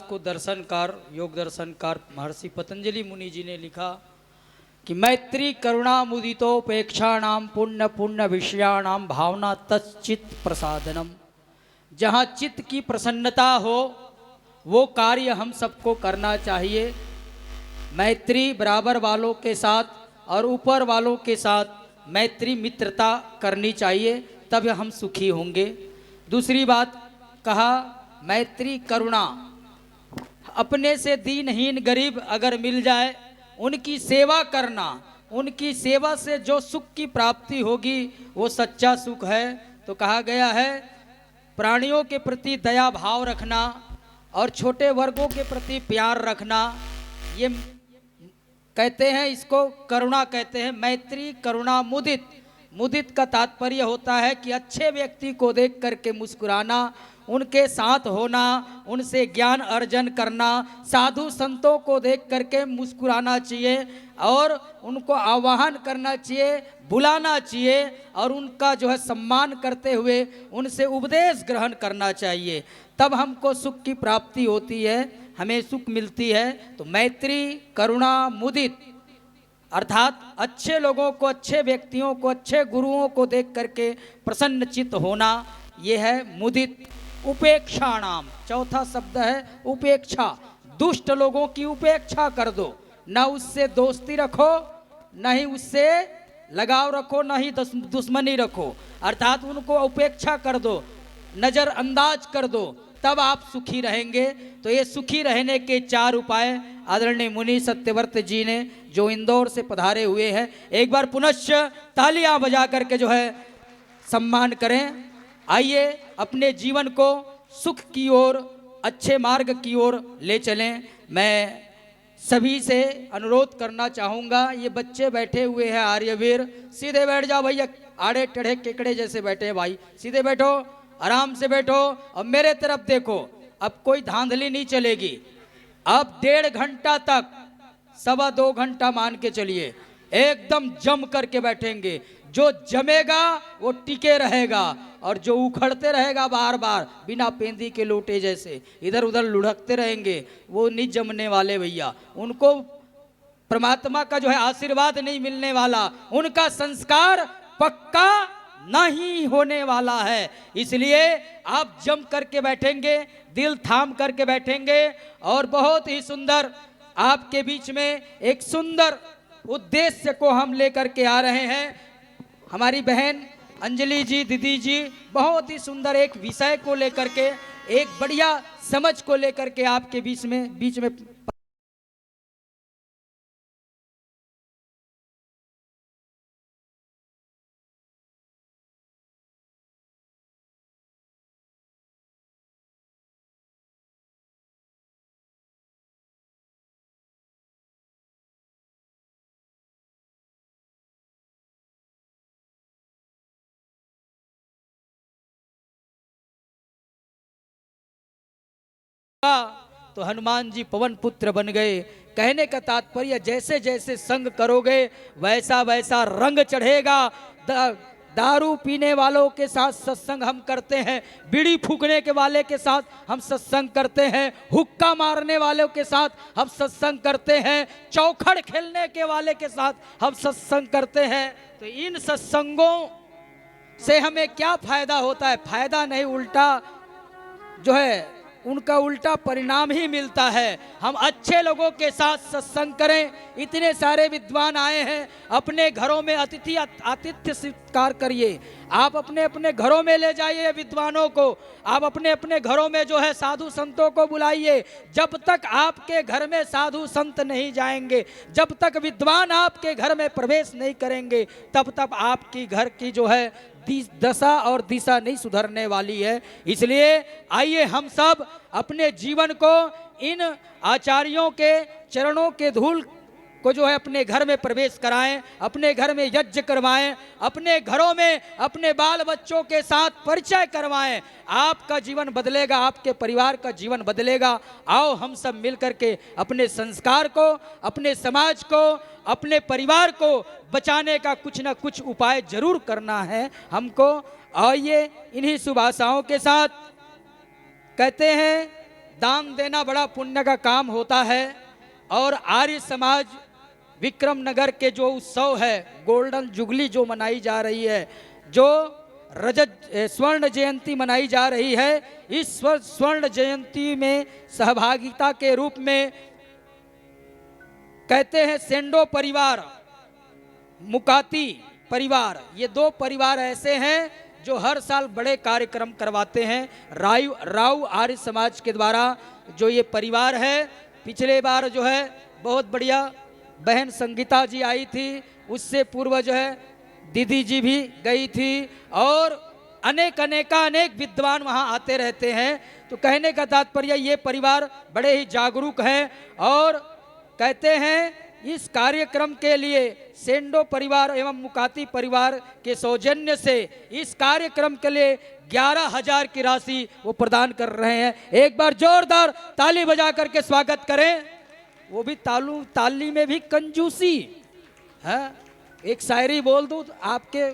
को दर्शनकार, योग दर्शनकार महर्षि पतंजलि मुनि जी ने लिखा कि मैत्री करुणा मुदितोपेक्षाणाम पुण्य पुण्य विषयाणाम भावना तच्चित प्रसादनम। जहाँ चित्त की प्रसन्नता हो वो कार्य हम सबको करना चाहिए। मैत्री बराबर वालों के साथ और ऊपर वालों के साथ मैत्री मित्रता करनी चाहिए, तब हम सुखी होंगे। दूसरी बात कहा मैत्री करुणा, अपने से दीनहीन गरीब अगर मिल जाए उनकी सेवा करना, उनकी सेवा से जो सुख की प्राप्ति होगी वो सच्चा सुख है। तो कहा गया है प्राणियों के प्रति दया भाव रखना और छोटे वर्गों के प्रति प्यार रखना, ये कहते हैं, इसको करुणा कहते हैं। मैत्री करुणा मुदित, मुदित का तात्पर्य होता है कि अच्छे व्यक्ति को देख करके मुस्कुराना, उनके साथ होना, उनसे ज्ञान अर्जन करना, साधु संतों को देख करके मुस्कुराना चाहिए और उनको आह्वान करना चाहिए, बुलाना चाहिए और उनका जो है सम्मान करते हुए उनसे उपदेश ग्रहण करना चाहिए, तब हमको सुख की प्राप्ति होती है, हमें सुख मिलती है। तो मैत्री करुणा मुदित अर्थात अच्छे लोगों को, अच्छे व्यक्तियों को, अच्छे गुरुओं को देख करके प्रसन्नचित्त होना, ये है मुदित। उपेक्षा नाम चौथा शब्द है उपेक्षा। दुष्ट लोगों की उपेक्षा कर दो, ना उससे दोस्ती रखो, ना ही उससे लगाव रखो, ना ही दुश्मनी रखो, अर्थात उनको उपेक्षा कर दो, नज़रअंदाज कर दो, तब आप सुखी रहेंगे। तो ये सुखी रहने के 4 उपाय आदरणीय मुनि सत्यव्रत जी ने जो इंदौर से पधारे हुए हैं, एक बार पुनश्च तालियां बजा करके जो है सम्मान करें। आइए अपने जीवन को सुख की ओर, अच्छे मार्ग की ओर ले चलें। मैं सभी से अनुरोध करना चाहूँगा, ये बच्चे बैठे हुए हैं आर्यवीर, सीधे बैठ जाओ भैया, आड़े टेढ़े केकड़े जैसे बैठे हैं भाई, सीधे बैठो, आराम से बैठो और मेरे तरफ देखो। अब कोई धांधली नहीं चलेगी। अब 1.5 घंटा तक, 2.25 घंटा मान के चलिए, एकदम जम करके बैठेंगे। जो जमेगा वो टिके रहेगा और जो उखड़ते रहेगा बार बार बिना पेंदी के लोटे जैसे इधर उधर लुढ़कते रहेंगे, वो नहीं जमने वाले भैया। उनको परमात्मा का जो है आशीर्वाद नहीं मिलने वाला, उनका संस्कार पक्का नहीं होने वाला है। इसलिए आप जम करके बैठेंगे, दिल थाम करके बैठेंगे और बहुत ही सुंदर आपके बीच में एक सुंदर उद्देश्य को हम लेकर के आ रहे हैं। हमारी बहन अंजलि जी, दीदी जी बहुत ही सुंदर एक विषय को लेकर के, एक बढ़िया समझ को लेकर के आपके बीच में तो हनुमान जी पवन पुत्र बन गए। कहने का तात्पर्य जैसे जैसे संग करोगे वैसा वैसा रंग चढ़ेगा। दारू पीने वालों के साथ सत्संग हम करते हैं, बीड़ी फूकने के वाले के साथ हम सत्संग करते हैं, हुक्का मारने वालों के साथ हम सत्संग करते हैं, चौखड़ खेलने के वाले के साथ हम सत्संग करते हैं। तो इन सत्संगों से हमें क्या फायदा होता है? फायदा नहीं, उल्टा जो है उनका उल्टा परिणाम ही मिलता है। हम अच्छे लोगों के साथ सत्संग करें। इतने सारे विद्वान आए हैं, अपने घरों में आतिथ्य सत्कार करिए। आप अपने अपने घरों में ले जाइए विद्वानों को, आप अपने अपने घरों में जो है साधु संतों को बुलाइए। जब तक आपके घर में साधु संत नहीं जाएंगे, जब तक विद्वान आपके घर में प्रवेश नहीं करेंगे, तब तक आपकी घर की जो है दशा और दिशा नहीं सुधरने वाली है। इसलिए आइए हम सब अपने जीवन को इन आचार्यों के चरणों के धूल को जो है अपने घर में प्रवेश कराएं, अपने घर में यज्ञ करवाएं, अपने घरों में अपने बाल बच्चों के साथ परिचय करवाएं। आपका जीवन बदलेगा, आपके परिवार का जीवन बदलेगा। आओ हम सब मिल करके अपने संस्कार को, अपने समाज को, अपने परिवार को बचाने का कुछ ना कुछ उपाय जरूर करना है हमको। आइए इन्हीं शुभ आशाओं के साथ कहते हैं दान देना बड़ा पुण्य का काम होता है। और आर्य समाज विक्रम नगर के जो उत्सव है, गोल्डन जुबली जो मनाई जा रही है, जो रजत स्वर्ण जयंती मनाई जा रही है, इस स्वर्ण जयंती में सहभागिता के रूप में कहते हैं सेंडो परिवार, मुकाती परिवार, ये दो परिवार ऐसे हैं जो हर साल बड़े कार्यक्रम करवाते हैं। राव आर्य समाज के द्वारा जो ये परिवार है, पिछले बार जो है बहुत बढ़िया बहन संगीता जी आई थी, उससे पूर्व जो है दीदी जी भी गई थी, और अनेक विद्वान वहाँ आते रहते हैं। तो कहने का तात्पर्य ये परिवार बड़े ही जागरूक हैं, और कहते हैं इस कार्यक्रम के लिए सेंडो परिवार एवं मुकाती परिवार के सौजन्य से इस कार्यक्रम के लिए 11,000 की राशि वो प्रदान कर रहे हैं। एक बार जोरदार ताली बजा करके स्वागत करें। वो भी ताली में भी कंजूसी है। एक शायरी बोल दूं आपके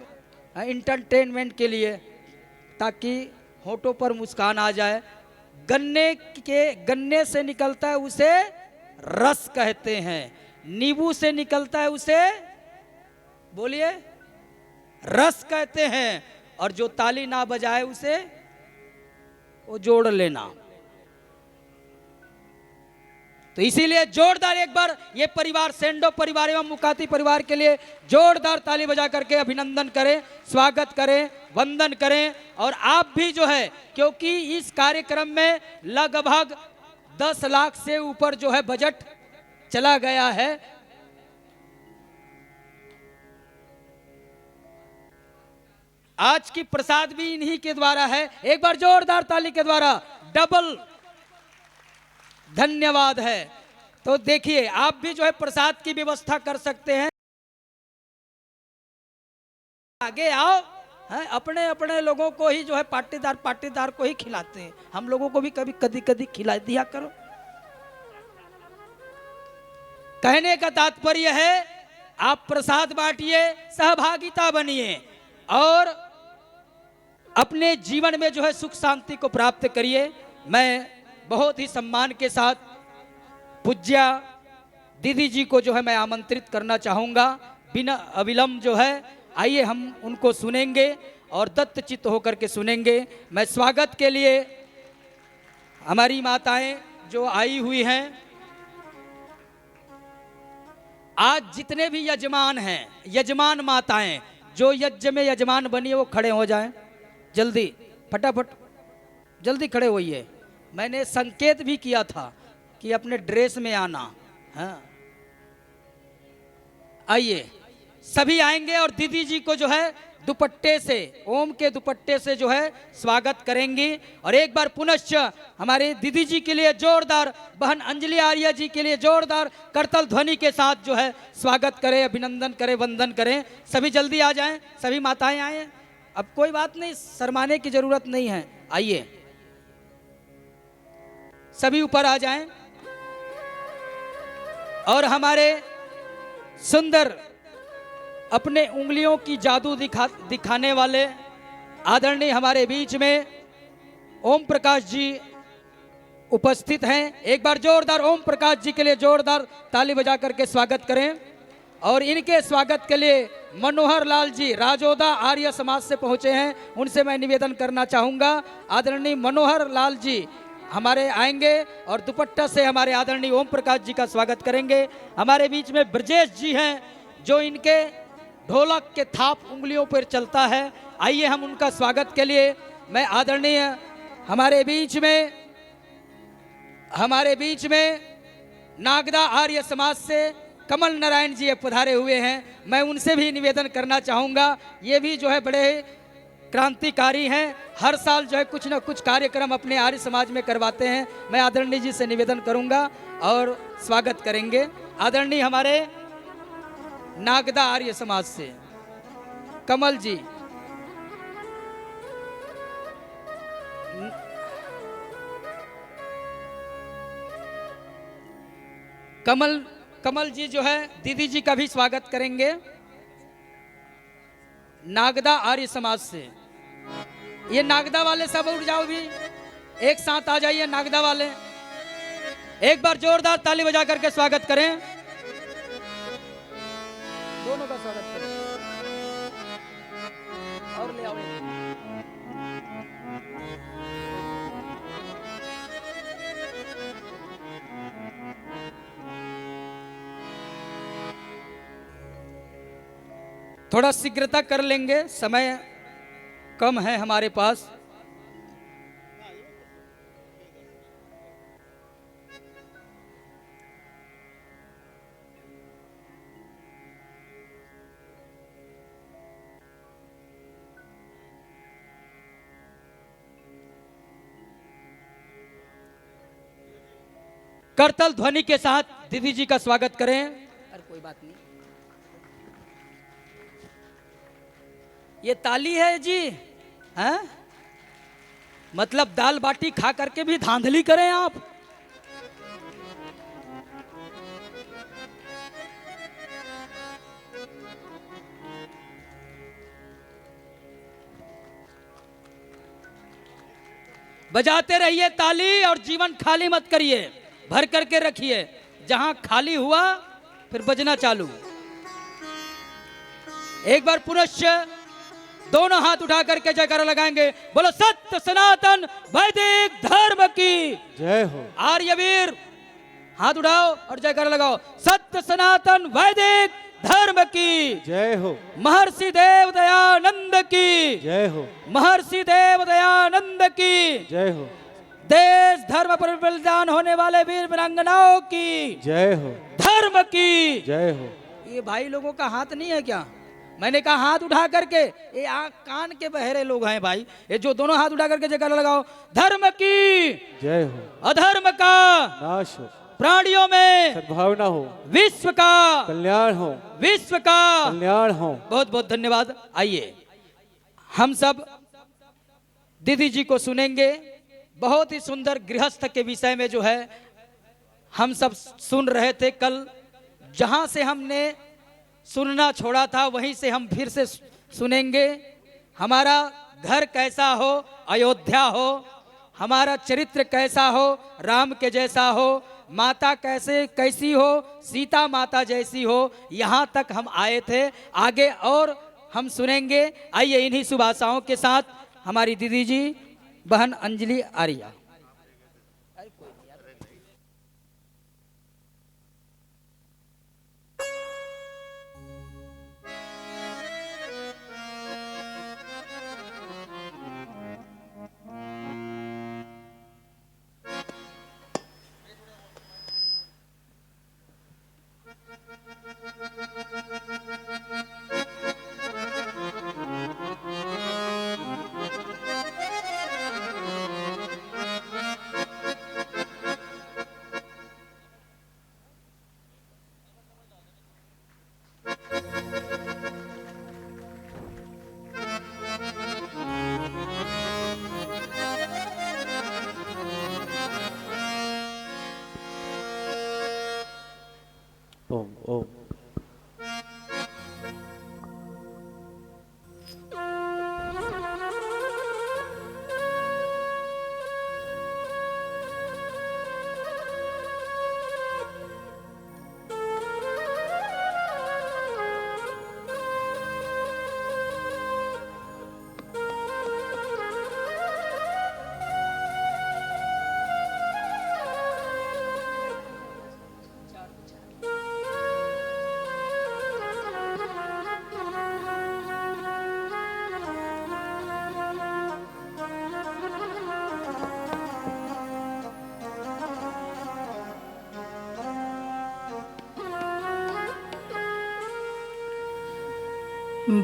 इंटरटेनमेंट के लिए, ताकि होठों पर मुस्कान आ जाए। गन्ने से निकलता है उसे रस कहते हैं, नींबू से निकलता है उसे बोलिए रस कहते हैं, और जो ताली ना बजाए उसे वो जोड़ लेना। तो इसीलिए जोरदार एक बार ये परिवार सेंडो परिवार एवं मुकाती परिवार के लिए जोरदार ताली बजा करके अभिनंदन करें, स्वागत करें, वंदन करें। और आप भी जो है, क्योंकि इस कार्यक्रम में लगभग 10 लाख से ऊपर जो है बजट चला गया है। आज की प्रसाद भी इन्हीं के द्वारा है। एक बार जोरदार ताली के द्वारा डबल धन्यवाद है। तो देखिए आप भी जो है प्रसाद की व्यवस्था कर सकते हैं। आगे आओ, है अपने अपने लोगों को ही जो है पाटीदार को ही खिलाते हैं, हम लोगों को भी कभी खिला दिया करो। कहने का तात्पर्य है आप प्रसाद बांटिए, सहभागिता बनिए, और अपने जीवन में जो है सुख शांति को प्राप्त करिए। मैं बहुत ही सम्मान के साथ पूज्या दीदी जी को जो है मैं आमंत्रित करना चाहूँगा। बिना अविलंब जो है आइए हम उनको सुनेंगे और दत्तचित्त होकर के सुनेंगे। मैं स्वागत के लिए हमारी माताएं जो आई हुई हैं, आज जितने भी यजमान हैं, यजमान माताएं जो यज्ञ में यजमान बनी है वो खड़े हो जाएं जल्दी, फटाफट जल्दी खड़े होइए। मैंने संकेत भी किया था कि अपने ड्रेस में आना। हाँ आइए, सभी आएंगे और दीदी जी को जो है दुपट्टे से, ओम के दुपट्टे से जो है स्वागत करेंगी। और एक बार पुनश्च हमारे दीदी जी के लिए जोरदार, बहन अंजलि आर्य जी के लिए जोरदार करतल ध्वनि के साथ जो है स्वागत करें, अभिनंदन करें, वंदन करें। सभी जल्दी आ जाएं, सभी माताएं आए। अब कोई बात नहीं, शर्माने की जरूरत नहीं है। आइए सभी ऊपर आ जाएं। और हमारे सुंदर अपने उंगलियों की जादू दिखाने वाले आदरणीय हमारे बीच में ओम प्रकाश जी उपस्थित हैं। एक बार जोरदार ओम प्रकाश जी के लिए जोरदार ताली बजा करके स्वागत करें। और इनके स्वागत के लिए मनोहर लाल जी राजोदा आर्य समाज से पहुंचे हैं, उनसे मैं निवेदन करना चाहूँगा। आदरणीय मनोहर लाल जी हमारे आएंगे और दुपट्टा से हमारे आदरणीय ओम प्रकाश जी का स्वागत करेंगे। हमारे बीच में ब्रजेश जी हैं जो इनके ढोलक के थाप उंगलियों पर चलता है। आइए हम उनका स्वागत के लिए मैं आदरणीय हमारे बीच में नागदा आर्य समाज से कमल नारायण जी पधारे हुए हैं, मैं उनसे भी निवेदन करना चाहूँगा। ये भी जो है बड़े क्रांतिकारी हैं, हर साल जो है कुछ न कुछ कार्यक्रम अपने आर्य समाज में करवाते हैं। मैं आदरणीय जी से निवेदन करूँगा और स्वागत करेंगे। आदरणीय हमारे नागदा आर्य समाज से कमल जी, कमल जी जो है दीदी जी का भी स्वागत करेंगे नागदा आर्य समाज से। ये नागदा वाले सब उठ जाओ, भी एक साथ आ जाइए नागदा वाले। एक बार जोरदार ताली बजा करके स्वागत करें, दोनों का स्वागत करें और ले आओ। थोड़ा शीघ्रता कर लेंगे, समय कम है हमारे पास। करतल ध्वनि के साथ दीदी जी का स्वागत करें। अरे कोई बात नहीं, ये ताली है जी, हैं? मतलब दाल बाटी खा करके भी धांधली करें आप। बजाते रहिए ताली और जीवन खाली मत करिए, भर करके रखिए। जहां खाली हुआ फिर बजना चालू। एक बार पुनश्च दोनों हाथ उठा करके जयकारा लगाएंगे। बोलो सत्य सनातन वैदिक धर्म की जय हो। आर्यवीर हाथ उठाओ और जयकारा लगाओ। सत्य सनातन वैदिक धर्म की जय हो। महर्षि देव दयानंद की जय हो। महर्षि देव दयानंद की जय हो। देश धर्म पर बलिदान होने वाले वीर वीरांगनाओं की जय हो। धर्म की जय हो। ये भाई लोगों का हाथ नहीं है क्या? मैंने कहा हाथ उठा करके, ये आंख कान के बहरे लोग हैं भाई, ये जो दोनों हाथ उठा करके जयकारा लगाओ। धर्म की जय हो। अधर्म का नाश हो। प्राणियों में सद्भावना हो। विश्व का कल्याण हो। विश्व का कल्याण हो। बहुत बहुत धन्यवाद। आइए हम सब दीदी जी को सुनेंगे। बहुत ही सुंदर गृहस्थ के विषय में जो है हम सब सुन रहे थे। कल जहां से हमने सुनना छोड़ा था वहीं से हम फिर से सुनेंगे। हमारा घर कैसा हो, अयोध्या हो, हमारा चरित्र कैसा हो, राम के जैसा हो, माता कैसी हो, सीता माता जैसी हो, यहाँ तक हम आए थे। आगे और हम सुनेंगे। आइए इन्हीं शुभ आशाओं के साथ हमारी दीदी जी बहन अंजलि आर्या। ओम ओम।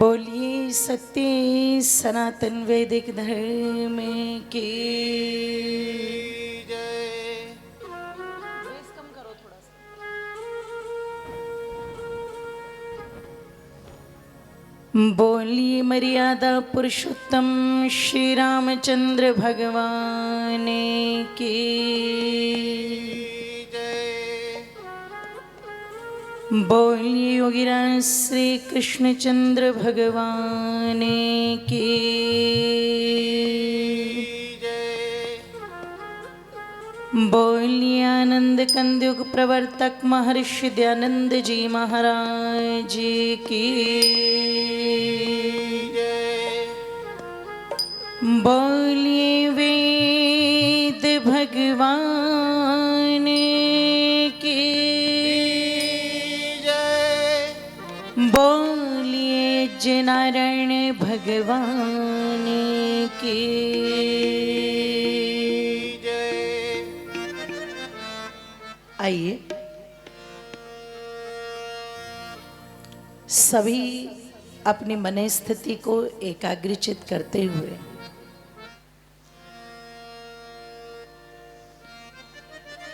बोलिए सत्य सनातन वैदिक धर्म की जय। कम करो थोड़ा सा। बोलिए मर्यादा पुरुषोत्तम श्री रामचंद्र भगवान की बोलिए योगीराज श्री कृष्णचंद्र भगवान की बोलिए आनंद कंद युग प्रवर्तक महर्षि दयानंद जी महाराज की बोलिए वेद भगवान की बोलिए जनारायण भगवान की आइए सभी अपनी मन स्थिति को एकाग्रचित करते हुए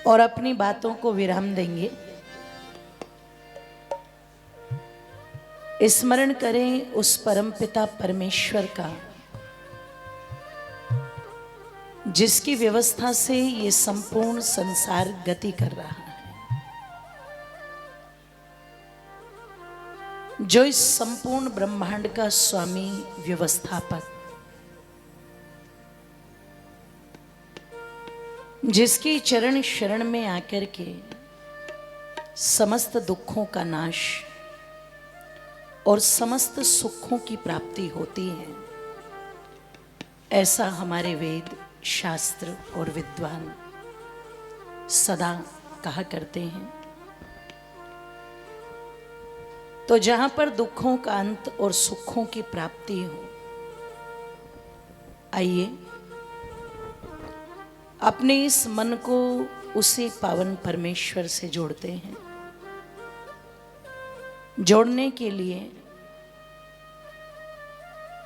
और अपनी बातों को विराम देंगे। स्मरण करें उस परमपिता परमेश्वर का जिसकी व्यवस्था से ये संपूर्ण संसार गति कर रहा है, जो इस संपूर्ण ब्रह्मांड का स्वामी व्यवस्थापक, जिसकी चरण शरण में आकर के समस्त दुखों का नाश और समस्त सुखों की प्राप्ति होती है, ऐसा हमारे वेद शास्त्र और विद्वान सदा कहा करते हैं। तो जहां पर दुखों का अंत और सुखों की प्राप्ति हो, आइए अपने इस मन को उसी पावन परमेश्वर से जोड़ते हैं। जोड़ने के लिए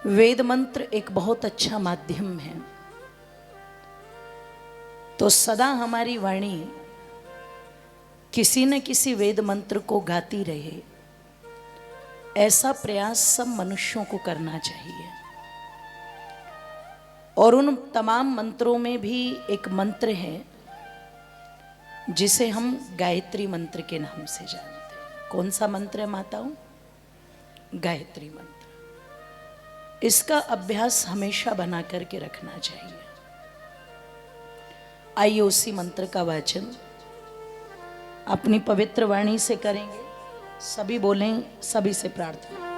वेद मंत्र एक बहुत अच्छा माध्यम है। तो सदा हमारी वाणी किसी न किसी वेद मंत्र को गाती रहे, ऐसा प्रयास सब मनुष्यों को करना चाहिए। और उन तमाम मंत्रों में भी एक मंत्र है जिसे हम गायत्री मंत्र के नाम से जानते हैं। कौन सा मंत्र है माताओं? गायत्री मंत्र। इसका अभ्यास हमेशा बना करके रखना चाहिए। आइए उसी मंत्र का वाचन अपनी पवित्र वाणी से करेंगे। सभी बोलें, सभी से प्रार्थना।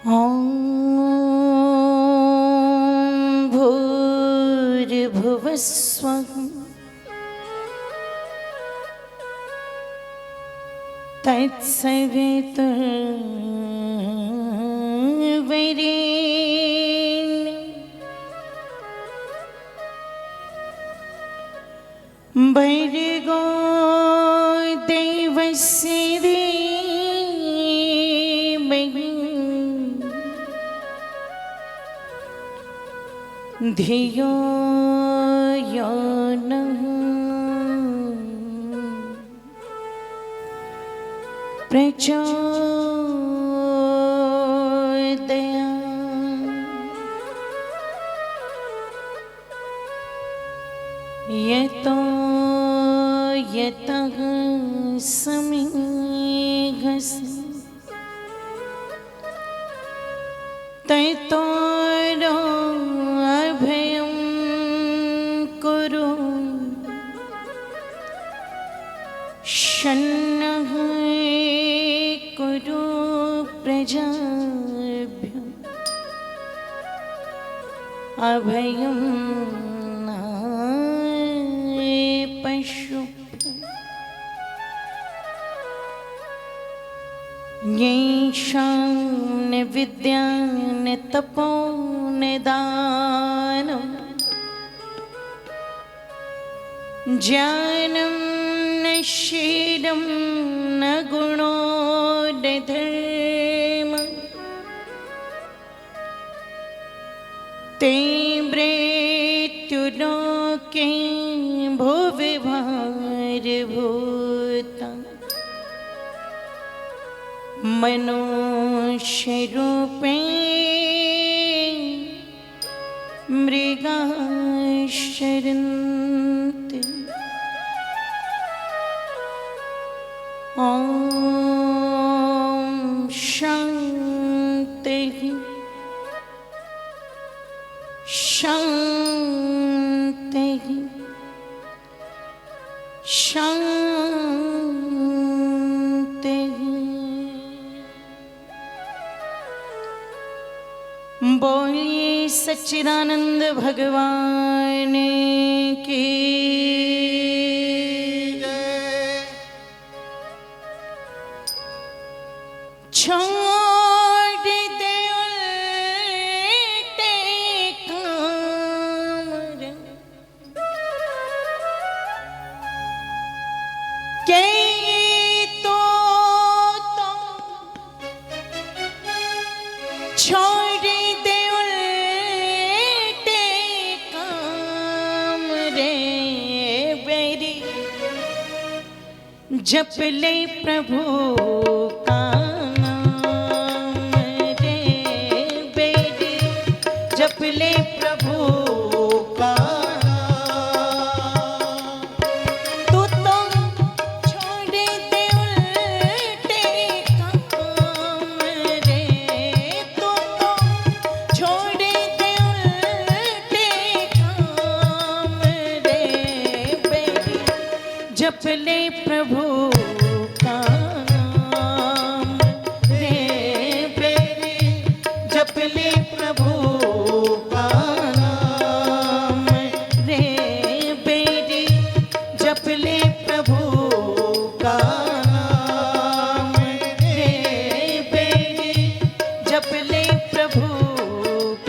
ॐ भूर्भुवस्वः तत्सवितुर्वरेण्यं भर्गो देवस्य धीमहि धियो यो नः प्रचोदयात्। यतो यतः समेघस्य ततो अभयं कुरु शन्नः कुरु प्रजाभ्यो अभयं येषां न विद्या न तपो न दानं ज्ञानं न शीलं न गुणो न धर्मः ते मृत्युलोके भुवि भारभूता मनुष्य रूपे मृगाश्चरन्ति ॐ शान्तिः शान्तिः शान्तिः। बोलिए सच्चिदानंद भगवान की छोड़ दे उल्टे काम रे, के तो छोड़ दे उल्टे काम रे बेरी, जप ले प्रभु का नाम रे बेरी, जप ले प्रभु का नाम। तू तो छोड़ दे उल्टे काम रे, तू तो छोड़ दे उल्टे काम रे बेरी, जप ले प्रभु का नाम रे बेरी, जप ले प्रभु का नाम रे बेरी, जप ले प्रभु का नाम रे बेरी, जप ले प्रभु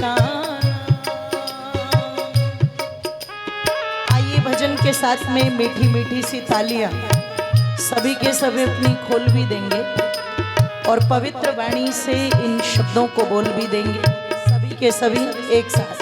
का नाम। आइए भजन के साथ में मीठी मीठी सी तालियां सभी के सभी अपनी खोल भी देंगे और पवित्र वाणी से इन शब्दों को बोल भी देंगे सभी के सभी एक साथ।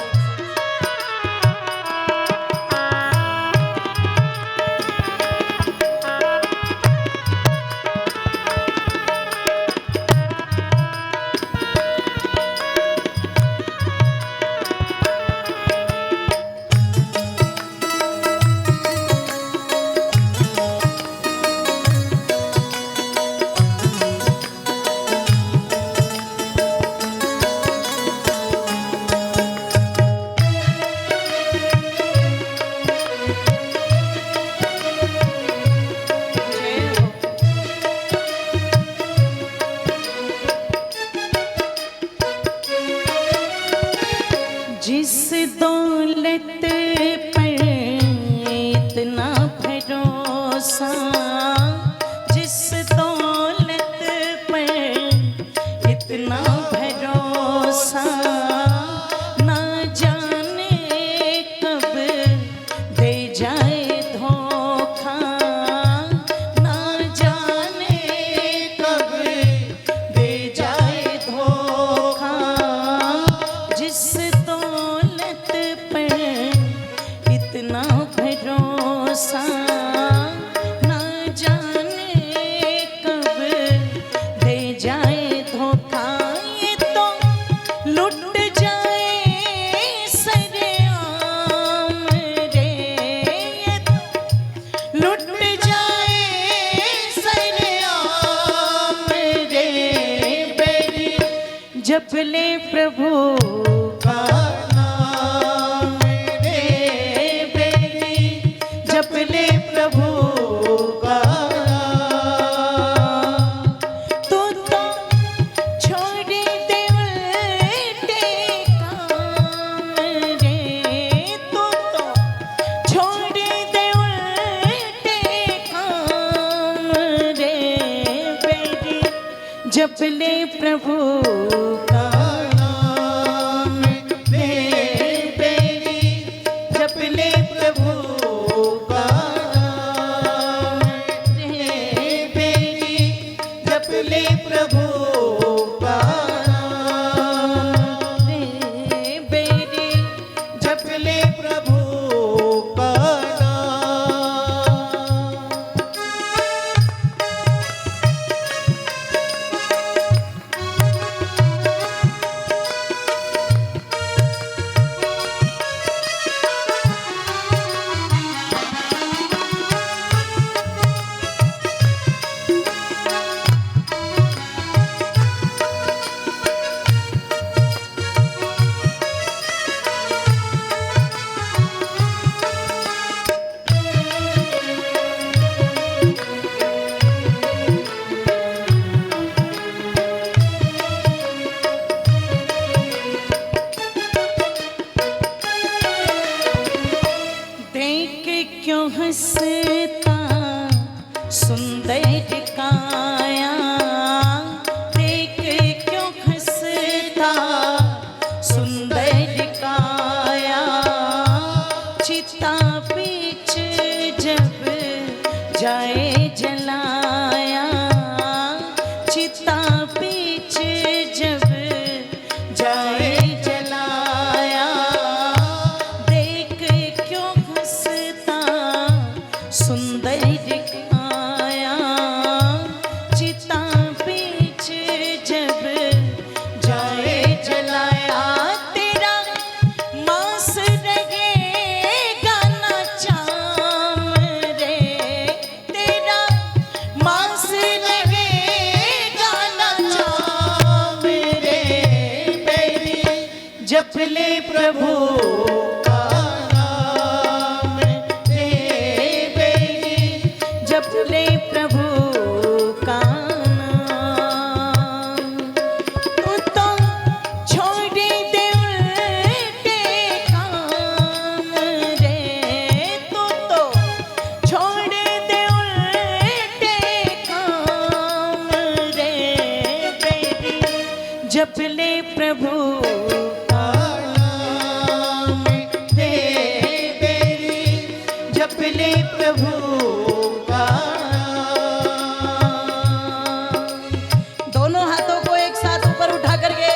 जिस दौलत पर इतना भरोसा, जिस दौलत पर इतना भरोसा, ना जाने कब दे जाए धोखा, ना जाने कब दे जाए धोखा। जिस दौलत पर इतना भरोसा, ना जाने कब दे जाए धोखा। ये तो लुट जाए सरेआम रे, ये तो लुट जाए सरेआम रे बेरी, जप ले प्रभु का नाम रे बेरी, जप ले प्रभु का नाम। तू तो छोड़ दे उल्टे काम रे, तू तो छोड़ दे उल्टे काम रे बेरी, जप ले प्रभु का नाम रे बेरी, जप ले प्रभु का नाम रे बेरी, जप ले प्रभु का नाम रे बेरी, जप ले प्रभु का नाम। जप ले प्रभु का नाम रे बेरी, जप ले प्रभु का नाम। तू तो छोड़ दे उल्टे काम रे, तू तो छोड़ दे उल्टे काम रे बेरी, जप ले प्रभु का नाम रे बेरी, जप ले प्रभु का नाम। दोनों हाथों को एक साथ ऊपर उठा करके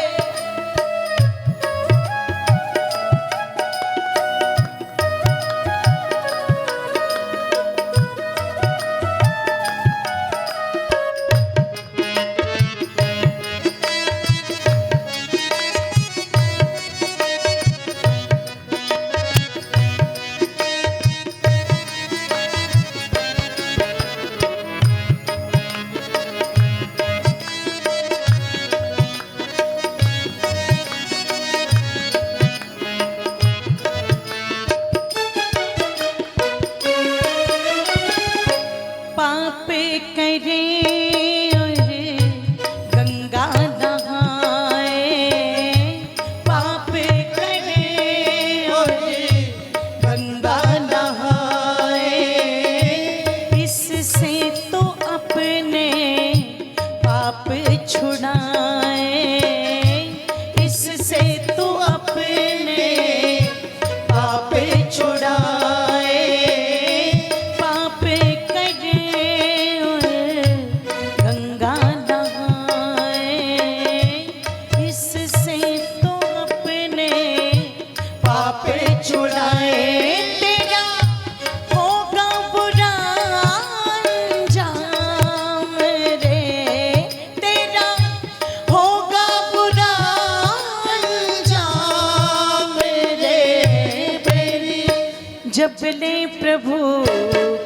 पाप करे और गंगा नहाए, पाप करे और गंगा नहाए, इससे तो अपने पाप छुड़ाए, इससे तो अपने पाप छुड़ाए। पाप करे और गंगा नहाए, इससे तो अपने पाप छुड़ाए। तेरा होगा बुरा अंजाम रे, तेरा होगा बुरा अंजाम रे बेरी, जप ले प्रभु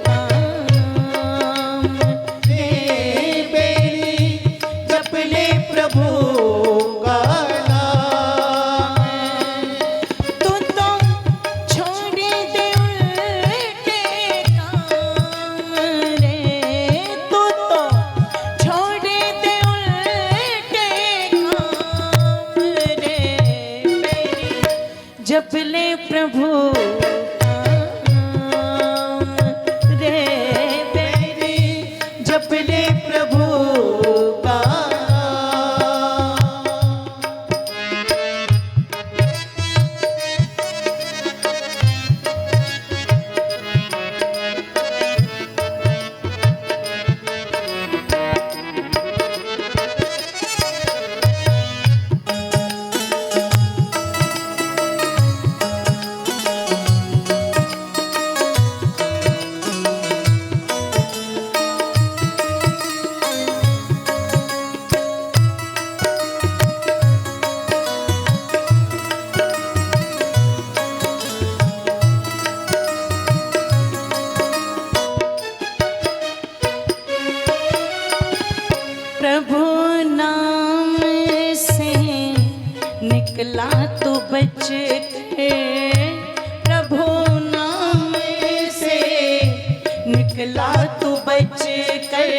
का नाम रे बेरी, जप ले प्रभु का नाम। तू तो छोड़ दे उल्टे काम रे, तू तो छोड़ दे उल्टे काम रे बेरी, जप ले प्रभु का नाम रे बेरी, जप ले प्रभु का नाम। प्रभु नाम से निकला तो बच के, प्रभु नाम से निकला तो बच कर,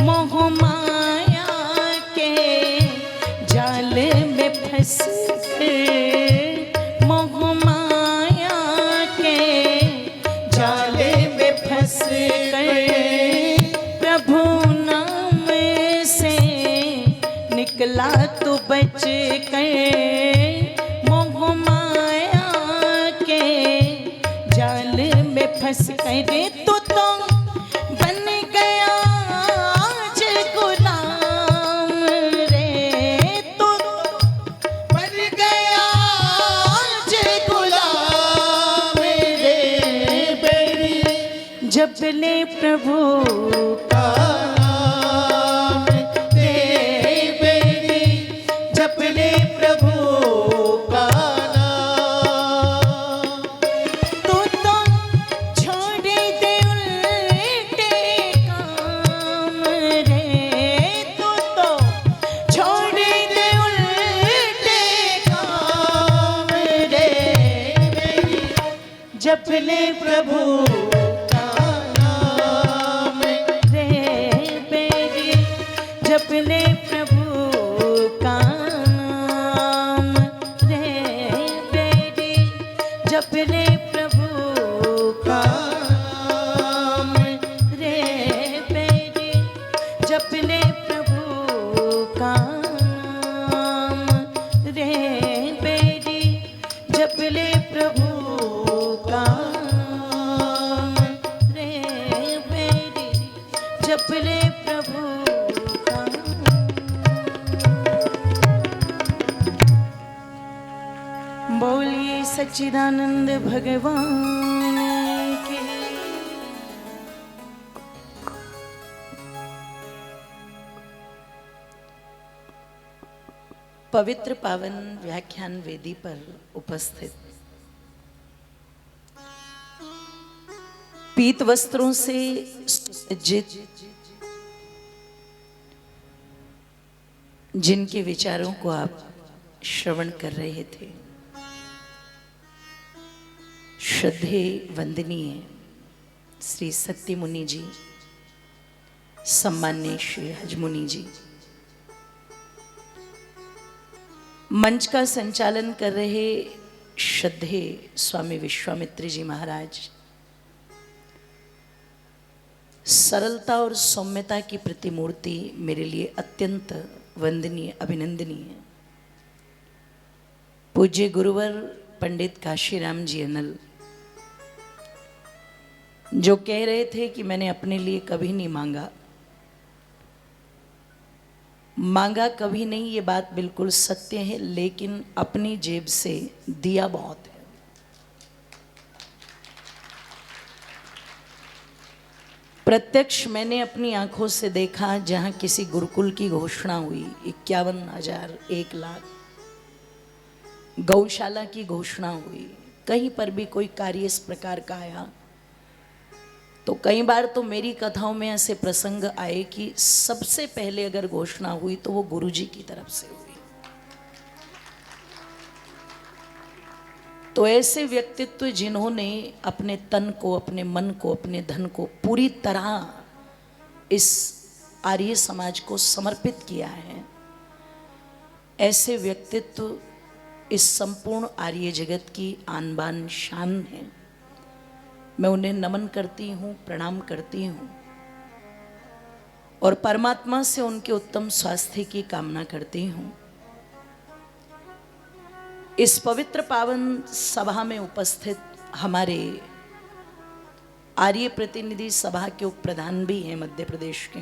मोह माया के जाल में फंस कर, मोह माया के जाल में फंस कर, प्रभु नाम से निकला तो बच कर, मोह माया के जाल में फंस कर। तो बन गया आज गुलाम रे, तो बन गया आज गुलाम रे बेरी, जप ले प्रभु का नाम रे बेरी, जप ले प्रभु का नाम। तू तो छोड़ दे उल्टे काम रे, तू तो छोड़ दे उल्टे काम ले प्रभु का नाम रे बेटी जप ले प्रभु का नाम रे बेटी जप ले प्रभु का नाम रे बेटी जप ले प्रभु का नाम रे बेटी जप ले प्रभु का नाम रे बेटी जप ले प्रभु का नाम। बोलिए सच्चिदानंद भगवान की। पवित्र पावन व्याख्यान वेदी पर उपस्थित पीत वस्त्रों से सुसज्जित जिनके विचारों को आप श्रवण कर रहे थे, श्रद्धे वंदनीय श्री सत्य मुनि जी, सम्मान्य श्री हज मुनि जी, मंच का संचालन कर रहे श्रद्धे स्वामी विश्वामित्र जी महाराज, सरलता और सौम्यता की प्रतिमूर्ति मेरे लिए अत्यंत वंदनीय अभिनंदनीय पूज्य गुरुवर पंडित काशीराम जी अनल, जो कह रहे थे कि मैंने अपने लिए कभी नहीं मांगा कभी नहीं, ये बात बिल्कुल सत्य है, लेकिन अपनी जेब से दिया बहुत है। प्रत्यक्ष मैंने अपनी आंखों से देखा, जहां किसी गुरुकुल की घोषणा हुई 51,000 1 लाख, गौशाला की घोषणा हुई, कहीं पर भी कोई कार्य इस प्रकार का आया तो कई बार तो मेरी कथाओं में ऐसे प्रसंग आए कि सबसे पहले अगर घोषणा हुई तो वो गुरुजी की तरफ से हुई। तो ऐसे व्यक्तित्व जिन्होंने अपने तन को, अपने मन को, अपने धन को पूरी तरह इस आर्य समाज को समर्पित किया है, ऐसे व्यक्तित्व इस संपूर्ण आर्य जगत की आन बान शान है। मैं उन्हें नमन करती हूँ, प्रणाम करती हूँ और परमात्मा से उनके उत्तम स्वास्थ्य की कामना करती हूँ। इस पवित्र पावन सभा में उपस्थित हमारे आर्य प्रतिनिधि सभा के उप प्रधान भी हैं मध्य प्रदेश के,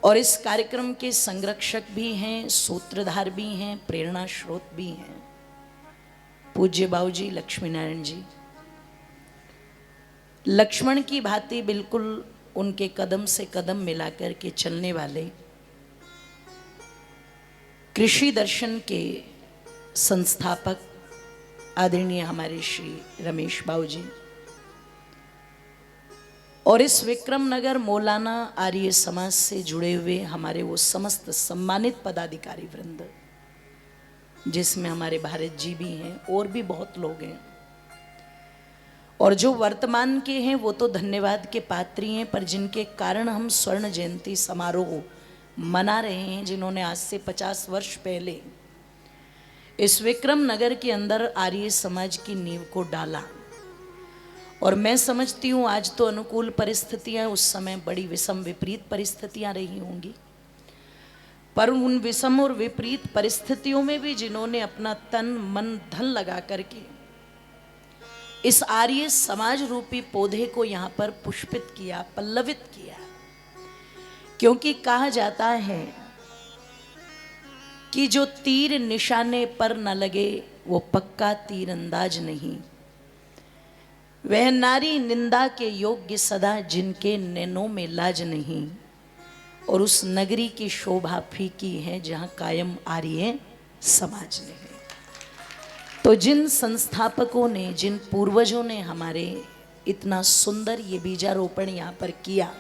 और इस कार्यक्रम के संरक्षक भी हैं, सूत्रधार भी हैं, प्रेरणा स्रोत भी हैं, पूज्य बाबूजी लक्ष्मी नारायण जी। लक्ष्मण की भांति बिल्कुल उनके कदम से कदम मिलाकर के चलने वाले कृषि दर्शन के संस्थापक आदरणीय हमारे श्री रमेश बाबूजी, और इस विक्रम नगर मौलाना आर्य समाज से जुड़े हुए हमारे वो समस्त सम्मानित पदाधिकारी वृंद, जिसमें हमारे भारत जी भी हैं और भी बहुत लोग हैं, और जो वर्तमान के हैं वो तो धन्यवाद के पात्री हैं, पर जिनके कारण हम स्वर्ण जयंती समारोह मना रहे हैं, जिन्होंने आज से 50 वर्ष पहले इस विक्रम नगर के अंदर आर्य समाज की नींव को डाला। और मैं समझती हूँ आज तो अनुकूल परिस्थितियाँ, उस समय बड़ी विषम विपरीत परिस्थितियाँ रही होंगी, पर उन विषम और विपरीत परिस्थितियों में भी जिन्होंने अपना तन मन धन लगा करके इस आर्य समाज रूपी पौधे को यहाँ पर पुष्पित किया, पल्लवित किया, क्योंकि कहा जाता है कि जो तीर निशाने पर न लगे वो पक्का तीरंदाज नहीं, वह नारी निंदा के योग्य सदा जिनके नैनों में लाज नहीं, और उस नगरी की शोभा फीकी है जहाँ कायम आर्य समाज नहीं। तो जिन संस्थापकों ने, जिन पूर्वजों ने हमारे इतना सुंदर ये बीजारोपण यहाँ पर किया,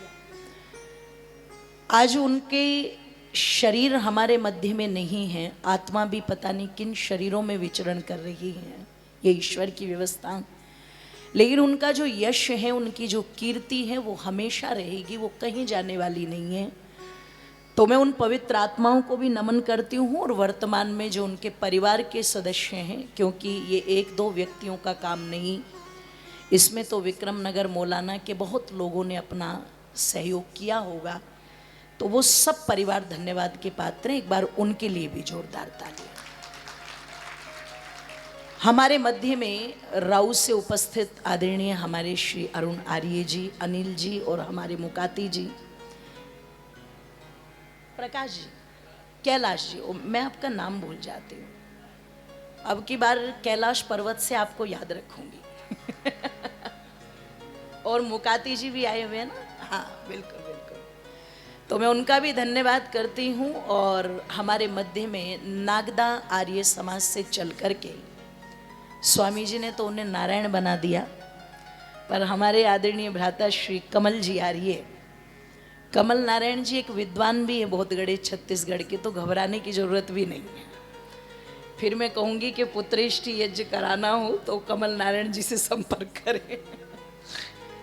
आज उनके शरीर हमारे मध्य में नहीं है, आत्मा भी पता नहीं किन शरीरों में विचरण कर रही है, ये ईश्वर की व्यवस्था। लेकिन उनका जो यश है, उनकी जो कीर्ति है, वो हमेशा रहेगी, वो कहीं जाने वाली नहीं है। तो मैं उन पवित्र आत्माओं को भी नमन करती हूँ, और वर्तमान में जो उनके परिवार के सदस्य हैं, क्योंकि ये एक दो व्यक्तियों का काम नहीं, इसमें तो विक्रम नगर मौलाना के बहुत लोगों ने अपना सहयोग किया होगा, तो वो सब परिवार धन्यवाद के पात्र हैं। एक बार उनके लिए भी जोरदार तालियां। हमारे मध्य में राउ से उपस्थित आदरणीय हमारे श्री अरुण आर्य जी, अनिल जी और हमारे मुकाती जी, प्रकाश जी, कैलाश जी, मैं आपका नाम भूल जाती हूँ, अब की बार कैलाश पर्वत से आपको याद रखूंगी। और मुकाती जी भी आए हुए हैं ना, हाँ बिल्कुल बिल्कुल, तो मैं उनका भी धन्यवाद करती हूँ। और हमारे मध्य में नागदा आर्य समाज से चल करके स्वामी जी ने तो उन्हें नारायण बना दिया, पर हमारे आदरणीय भ्राता श्री कमल जी आर्य, कमल नारायण जी एक विद्वान भी है बहुत गड़े छत्तीसगढ़ के, तो घबराने की जरूरत भी नहीं है। फिर मैं कहूँगी कि पुत्रेष्टि यज्ञ कराना हो तो कमल नारायण जी से संपर्क करें।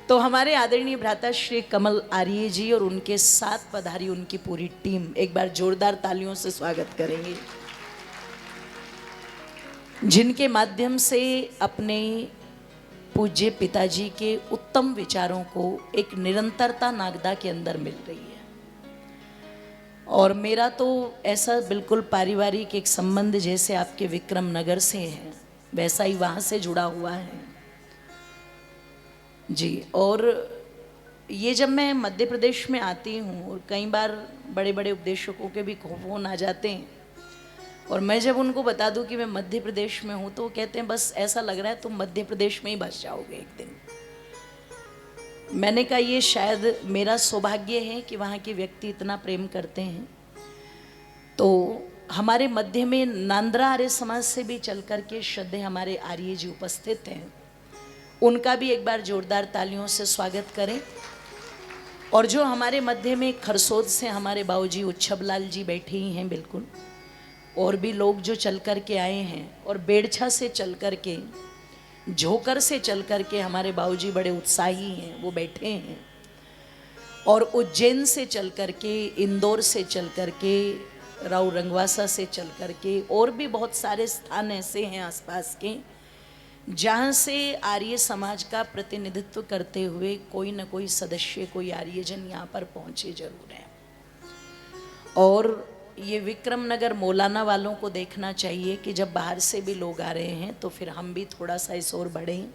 तो हमारे आदरणीय भ्राता श्री कमल आर्य जी और उनके साथ पधारी उनकी पूरी टीम, एक बार जोरदार तालियों से स्वागत करेंगे, जिनके माध्यम से अपने पूज्य पिताजी के उत्तम विचारों को एक निरंतरता नागदा के अंदर मिल रही है। और मेरा तो ऐसा बिल्कुल पारिवारिक एक संबंध जैसे आपके विक्रम नगर से है, वैसा ही वहाँ से जुड़ा हुआ है जी। और ये जब मैं मध्य प्रदेश में आती हूँ, और कई बार बड़े बड़े उपदेशकों के भी फोन आ जाते हैं, और मैं जब उनको बता दूं कि मैं मध्य प्रदेश में हूं, तो वो कहते हैं बस ऐसा लग रहा है तुम मध्य प्रदेश में ही बस जाओगे एक दिन। मैंने कहा ये शायद मेरा सौभाग्य है कि वहाँ के व्यक्ति इतना प्रेम करते हैं। तो हमारे मध्य में नांद्रा आर्य समाज से भी चल कर के श्रद्धेय हमारे आर्य जी उपस्थित हैं, उनका भी एक बार जोरदार तालियों से स्वागत करें। और जो हमारे मध्य में खरसोद से हमारे बाबूजी उच्छबलाल जी बैठे ही हैं बिल्कुल, और भी लोग जो चल कर के आए हैं, और बेड़छा से चल कर के, झोकर से चल कर के हमारे बाबूजी बड़े उत्साही हैं, वो बैठे हैं। और उज्जैन से चल कर के, इंदौर से चल कर के, राव रंगवासा से चल कर के, और भी बहुत सारे स्थान ऐसे हैं आसपास के जहाँ से आर्य समाज का प्रतिनिधित्व करते हुए कोई न कोई सदस्य, कोई आर्यजन यहाँ पर पहुँचे जरूर हैं। और ये विक्रम नगर मौलाना वालों को देखना चाहिए कि जब बाहर से भी लोग आ रहे हैं तो फिर हम भी थोड़ा सा इस ओर बढ़ें,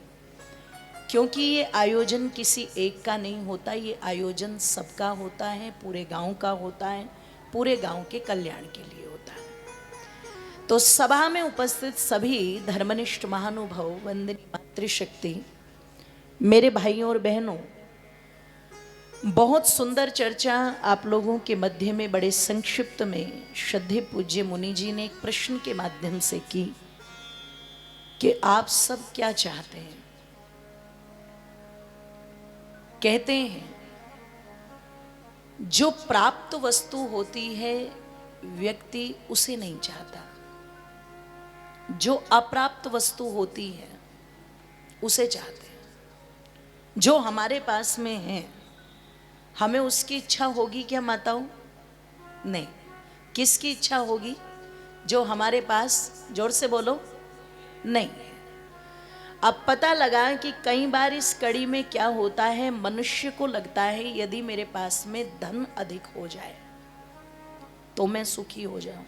क्योंकि ये आयोजन किसी एक का नहीं होता, ये आयोजन सबका होता है, पूरे गांव का होता है, पूरे गांव के कल्याण के लिए होता है। तो सभा में उपस्थित सभी धर्मनिष्ठ महानुभाव, वंदनीय मातृशक्ति, मेरे भाइयों और बहनों, बहुत सुंदर चर्चा आप लोगों के मध्य में बड़े संक्षिप्त में श्रद्धेय पूज्य मुनि जी ने एक प्रश्न के माध्यम से की कि आप सब क्या चाहते हैं। कहते हैं जो प्राप्त वस्तु होती है व्यक्ति उसे नहीं चाहता, जो अप्राप्त वस्तु होती है उसे चाहते हैं। जो हमारे पास में है हमें उसकी इच्छा होगी क्या माताओं? नहीं। किसकी इच्छा होगी? जो हमारे पास, जोर से बोलो, नहीं है। अब पता लगा कि कई बार इस कड़ी में क्या होता है, मनुष्य को लगता है यदि मेरे पास में धन अधिक हो जाए तो मैं सुखी हो जाऊं।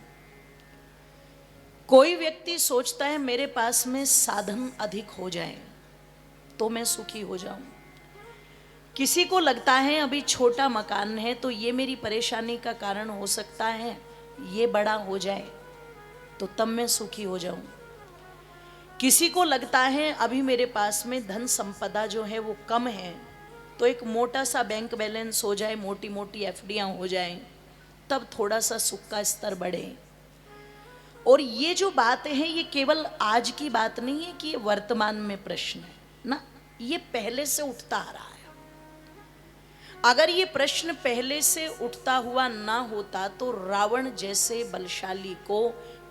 कोई व्यक्ति सोचता है मेरे पास में साधन अधिक हो जाए तो मैं सुखी हो जाऊं। किसी को लगता है अभी छोटा मकान है तो ये मेरी परेशानी का कारण हो सकता है, ये बड़ा हो जाए तो तब मैं सुखी हो जाऊं। किसी को लगता है अभी मेरे पास में धन संपदा जो है वो कम है, तो एक मोटा सा बैंक बैलेंस हो जाए, मोटी मोटी एफडियां हो जाएं, तब थोड़ा सा सुख का स्तर बढ़े। और ये जो बात है ये केवल आज की बात नहीं है कि ये वर्तमान में प्रश्न है ना, ये पहले से उठता आ रहा है। अगर ये प्रश्न पहले से उठता हुआ ना होता तो रावण जैसे बलशाली को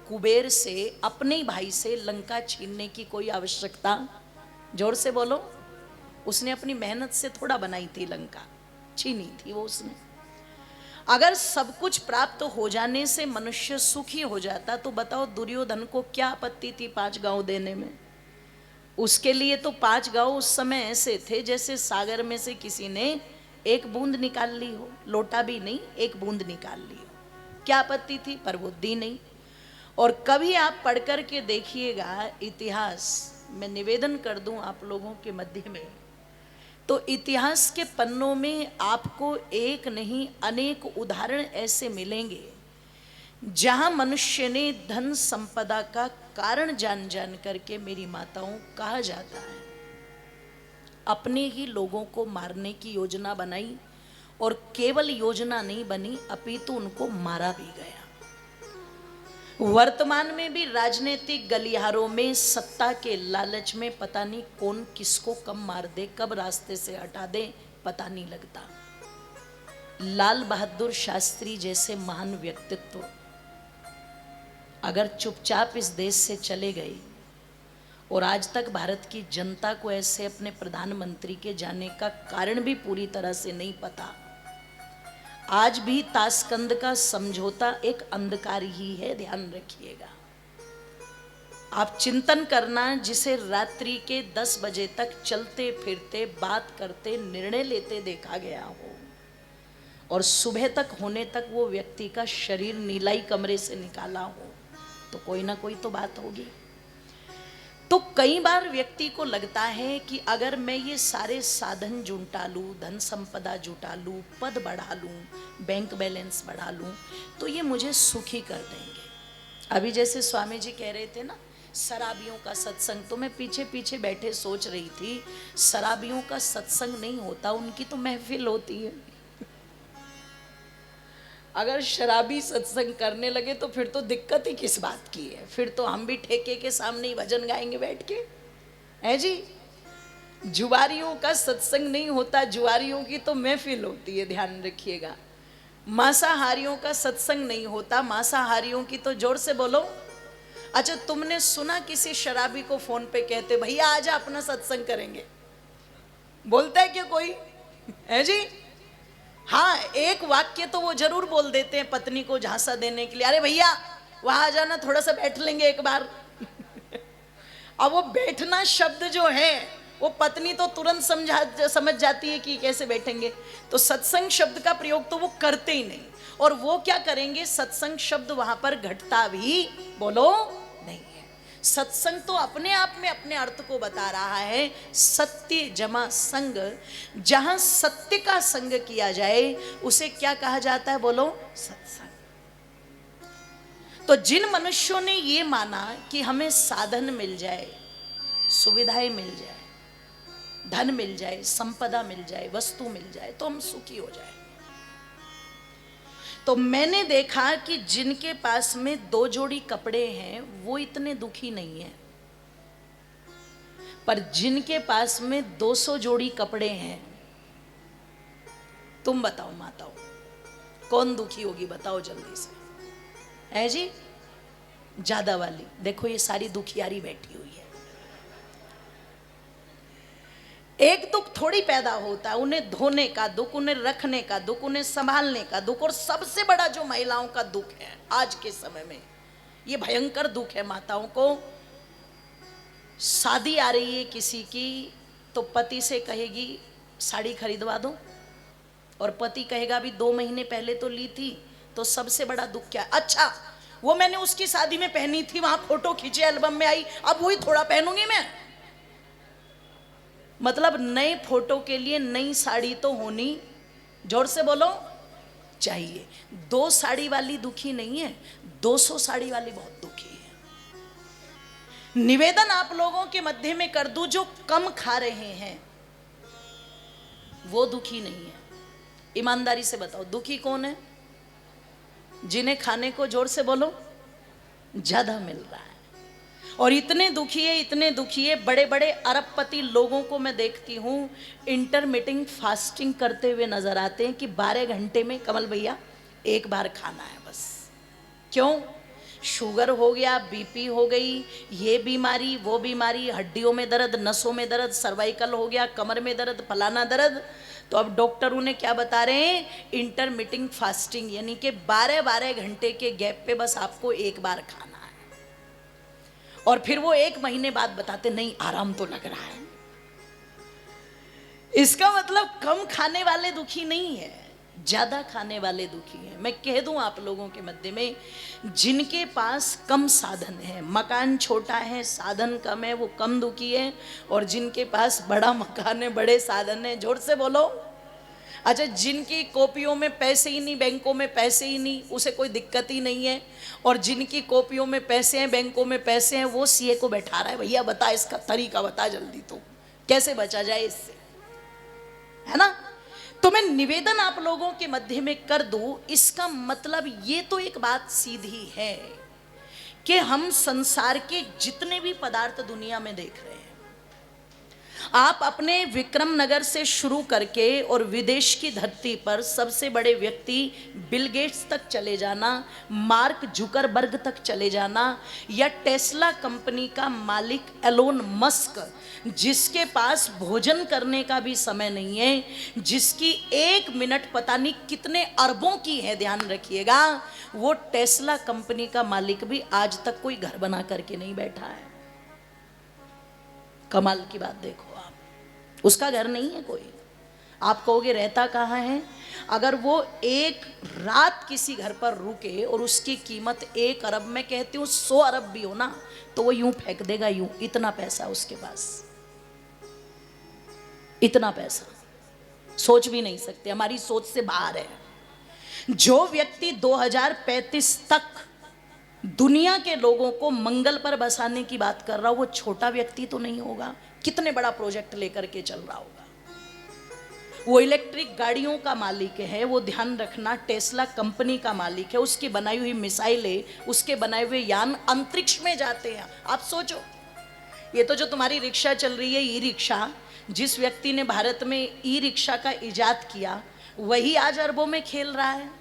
कुबेर से, अपने भाई से लंका छीनने की कोई आवश्यकता, जोर से बोलो, उसने अपनी मेहनत से थोड़ा बनाई थी लंका, छीनी थी वो उसने। अगर सब कुछ प्राप्त हो जाने से मनुष्य सुखी हो जाता तो बताओ दुर्योधन को क्या आपत्ति थी 5 गांव देने में? उसके लिए तो 5 गांव उस समय ऐसे थे जैसे सागर में से किसी ने एक बूंद निकाल ली हो, लोटा भी नहीं, एक बूंद निकाल ली हो। क्या आपत्ति थी? पर वो दी नहीं। और कभी आप पढ़ कर के देखिएगा इतिहास, मैं निवेदन कर दूं आप लोगों के मध्य में, तो इतिहास के पन्नों में आपको एक नहीं अनेक उदाहरण ऐसे मिलेंगे जहां मनुष्य ने धन संपदा का कारण जान जान करके, मेरी माताओं, कहा जाता है अपने ही लोगों को मारने की योजना बनाई, और केवल योजना नहीं बनी अपितु उनको मारा भी गया। वर्तमान में भी राजनीतिक गलियारों में सत्ता के लालच में पता नहीं कौन किसको कब मार दे, कब रास्ते से हटा दे, पता नहीं लगता। लाल बहादुर शास्त्री जैसे महान व्यक्तित्व अगर चुपचाप इस देश से चले गए और आज तक भारत की जनता को ऐसे अपने प्रधानमंत्री के जाने का कारण भी पूरी तरह से नहीं पता, आज भी ताशकंद का समझौता एक अंधकार ही है, ध्यान रखिएगा। आप चिंतन करना, जिसे रात्रि के 10 बजे तक चलते फिरते बात करते निर्णय लेते देखा गया हो और सुबह तक होने तक वो व्यक्ति का शरीर नीलाई कमरे से निकाला हो, तो कोई ना कोई तो बात होगी। तो कई बार व्यक्ति को लगता है कि अगर मैं ये सारे साधन जुटा लूं, धन संपदा जुटा लूं, पद बढ़ा लूं, बैंक बैलेंस बढ़ा लूं, तो ये मुझे सुखी कर देंगे। अभी जैसे स्वामी जी कह रहे थे ना शराबियों का सत्संग, तो मैं पीछे पीछे बैठे सोच रही थी शराबियों का सत्संग नहीं होता, उनकी तो महफिल होती है। अगर शराबी सत्संग करने लगे तो फिर तो दिक्कत ही किस बात की है, फिर तो हम भी ठेके के सामने ही भजन गाएंगे बैठ के, है जी। जुआरियों का सत्संग नहीं होता, जुआरियों की तो महफिल होती है, ध्यान रखिएगा। मांसाहारियों का सत्संग नहीं होता, मांसाहारियों की तो जोर से बोलो। अच्छा, तुमने सुना किसी शराबी को फोन पे कहते भैया आजा अपना सत्संग करेंगे? बोलता है क्या कोई? है जी। हाँ, एक वाक्य तो वो जरूर बोल देते हैं पत्नी को झांसा देने के लिए, अरे भैया वहां आ जाना, थोड़ा सा बैठ लेंगे एक बार। अब वो बैठना शब्द जो है वो पत्नी तो तुरंत समझ जाती है कि कैसे बैठेंगे, तो सत्संग शब्द का प्रयोग तो वो करते ही नहीं। और वो क्या करेंगे, सत्संग शब्द वहां पर घटता भी बोलो नहीं है। सत्संग तो अपने आप में अपने अर्थ को बता रहा है, सत्य जमा संग। जहां सत्य का संग किया जाए उसे क्या कहा जाता है, बोलो सत्संग। तो जिन मनुष्यों ने ये माना कि हमें साधन मिल जाए, सुविधाएं मिल जाए, धन मिल जाए, संपदा मिल जाए, वस्तु मिल जाए तो हम सुखी हो जाए, तो मैंने देखा कि जिनके पास में 2 जोड़ी कपड़े हैं वो इतने दुखी नहीं है, पर जिनके पास में 200 जोड़ी कपड़े हैं, तुम बताओ माताओं कौन दुखी होगी? बताओ जल्दी से, है जी। ज्यादा वाली देखो, ये सारी दुखियारी बैठी हुई है। एक दुख थोड़ी पैदा होता है, उन्हें धोने का दुख, उन्हें रखने का दुख, उन्हें संभालने का दुख। और सबसे बड़ा जो महिलाओं का दुख है आज के समय में, ये भयंकर दुख है माताओं को। शादी आ रही है किसी की तो पति से कहेगी साड़ी खरीदवा दो, और पति कहेगा भी 2 महीने पहले तो ली थी। तो सबसे बड़ा दुख क्या है? अच्छा, वो मैंने उसकी शादी में पहनी थी, वहां फोटो खींचे, एल्बम में आई, अब वही थोड़ा पहनूंगी मैं। मतलब नए फोटो के लिए नई साड़ी तो होनी, जोर से बोलो, चाहिए। 2 साड़ी वाली दुखी नहीं है, 200 साड़ी वाली बहुत दुखी है। निवेदन आप लोगों के मध्य में कर दूं, जो कम खा रहे हैं वो दुखी नहीं है। ईमानदारी से बताओ दुखी कौन है? जिन्हें खाने को, जोर से बोलो, ज्यादा मिल रहा है। और इतने दुखी है, बड़े बड़े अरबपति लोगों को मैं देखती हूँ इंटरमिटिंग फास्टिंग करते हुए नजर आते हैं कि 12 घंटे में कमल भैया एक बार खाना है बस। क्यों? शुगर हो गया, बीपी हो गई, ये बीमारी वो बीमारी, हड्डियों में दर्द, नसों में दर्द, सर्वाइकल हो गया, कमर में दर्द, फलाना दर्द। तो अब डॉक्टर उन्हें क्या बता रहे हैं? इंटरमिटिंग फास्टिंग, यानी कि 12-12 घंटे के गैप पे बस आपको एक बार खाना है। और फिर वो 1 महीने बाद बताते नहीं आराम तो लग रहा है। इसका मतलब कम खाने वाले दुखी नहीं है, ज्यादा खाने वाले दुखी हैं। मैं कह दूं आप लोगों के मध्य में, जिनके पास कम साधन है, मकान छोटा है, साधन कम है, वो कम दुखी है। और जिनके पास बड़ा मकान है, बड़े साधन है, जोर से बोलो। अच्छा, जिनकी कॉपियों में पैसे ही नहीं, बैंकों में पैसे ही नहीं, उसे कोई दिक्कत ही नहीं है। और जिनकी कॉपियों में पैसे हैं, बैंकों में पैसे हैं, वो सीए को बैठा रहा है, भैया बता इसका तरीका बता जल्दी, तो कैसे बचा जाए इससे, है ना। तो मैं निवेदन आप लोगों के मध्य में कर दूं, इसका मतलब ये तो एक बात सीधी है कि हम संसार के जितने भी पदार्थ दुनिया में देख रहे हैं, आप अपने विक्रम नगर से शुरू करके और विदेश की धरती पर सबसे बड़े व्यक्ति बिल गेट्स तक चले जाना, मार्क जुकरबर्ग तक चले जाना, या टेस्ला कंपनी का मालिक एलोन मस्क, जिसके पास भोजन करने का भी समय नहीं है, जिसकी 1 मिनट पता नहीं कितने अरबों की है, ध्यान रखिएगा, वो टेस्ला कंपनी का मालिक भी आज तक कोई घर बना करके नहीं बैठा है। कमाल की बात देखो आप, उसका घर नहीं है कोई। आप कहोगे रहता कहाँ है? अगर वो 1 रात किसी घर पर रुके और उसकी कीमत 1 अरब, मैं कहती हूँ 100 अरब भी हो ना, तो वो यूं फेंक देगा, यूं, इतना पैसा उसके पास, इतना पैसा सोच भी नहीं सकते, हमारी सोच से बाहर है। जो व्यक्ति 2035 तक दुनिया के लोगों को मंगल पर बसाने की बात कर रहा हो, वो छोटा व्यक्ति तो नहीं होगा। कितने बड़ा प्रोजेक्ट लेकर के चल रहा होगा। वो इलेक्ट्रिक गाड़ियों का मालिक है, वो ध्यान रखना टेस्ला कंपनी का मालिक है, उसकी बनाई हुई मिसाइलें, उसके बनाए हुए यान अंतरिक्ष में जाते हैं। आप सोचो, ये तो जो तुम्हारी रिक्शा चल रही है, ई रिक्शा, जिस व्यक्ति ने भारत में ई रिक्शा का इजाद किया, वही आज अरबों में खेल रहा है।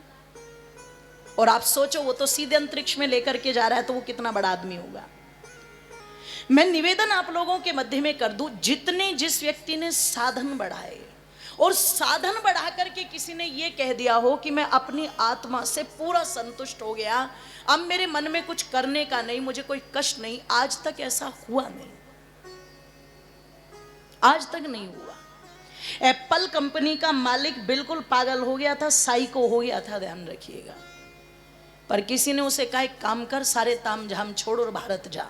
और आप सोचो, वो तो सीधे अंतरिक्ष में लेकर के जा रहा है, तो वो कितना बड़ा आदमी होगा। मैं निवेदन आप लोगों के मध्य में कर दूं, जितने जिस व्यक्ति ने साधन बढ़ाए, और साधन बढ़ा करके किसी ने ये कह दिया हो कि मैं अपनी आत्मा से पूरा संतुष्ट हो गया, अब मेरे मन में कुछ करने का नहीं, मुझे कोई कष्ट नहीं, आज तक ऐसा हुआ नहीं, आज तक नहीं हुआ। एप्पल कंपनी का मालिक बिल्कुल पागल हो गया था, साइको हो गया था, ध्यान रखिएगा। पर किसी ने उसे कहा एक काम कर, सारे ताम झाम छोड़ और भारत जा,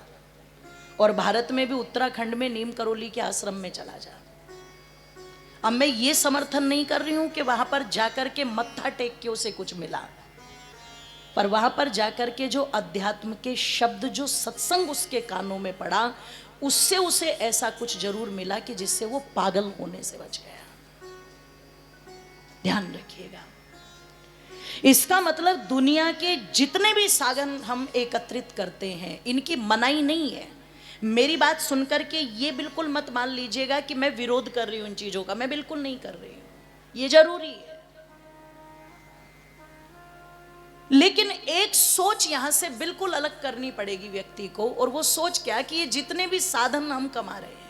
और भारत में भी उत्तराखंड में नीम करोली के आश्रम में चला जा। अब मैं ये समर्थन नहीं कर रही हूं कि वहां पर जाकर के मत्था टेक के उसे कुछ मिला, पर वहां पर जाकर के जो अध्यात्म के शब्द, जो सत्संग उसके कानों में पड़ा, उससे उसे ऐसा कुछ जरूर मिला कि जिससे वो पागल होने से बच गया। ध्यान रखिएगा। इसका मतलब दुनिया के जितने भी साधन हम एकत्रित करते हैं, इनकी मनाही नहीं है। मेरी बात सुनकर के ये बिल्कुल मत मान लीजिएगा कि मैं विरोध कर रही हूं इन चीजों का, मैं बिल्कुल नहीं कर रही हूं, ये जरूरी है। लेकिन एक सोच यहां से बिल्कुल अलग करनी पड़ेगी व्यक्ति को, और वो सोच क्या कि ये जितने भी साधन हम कमा रहे हैं,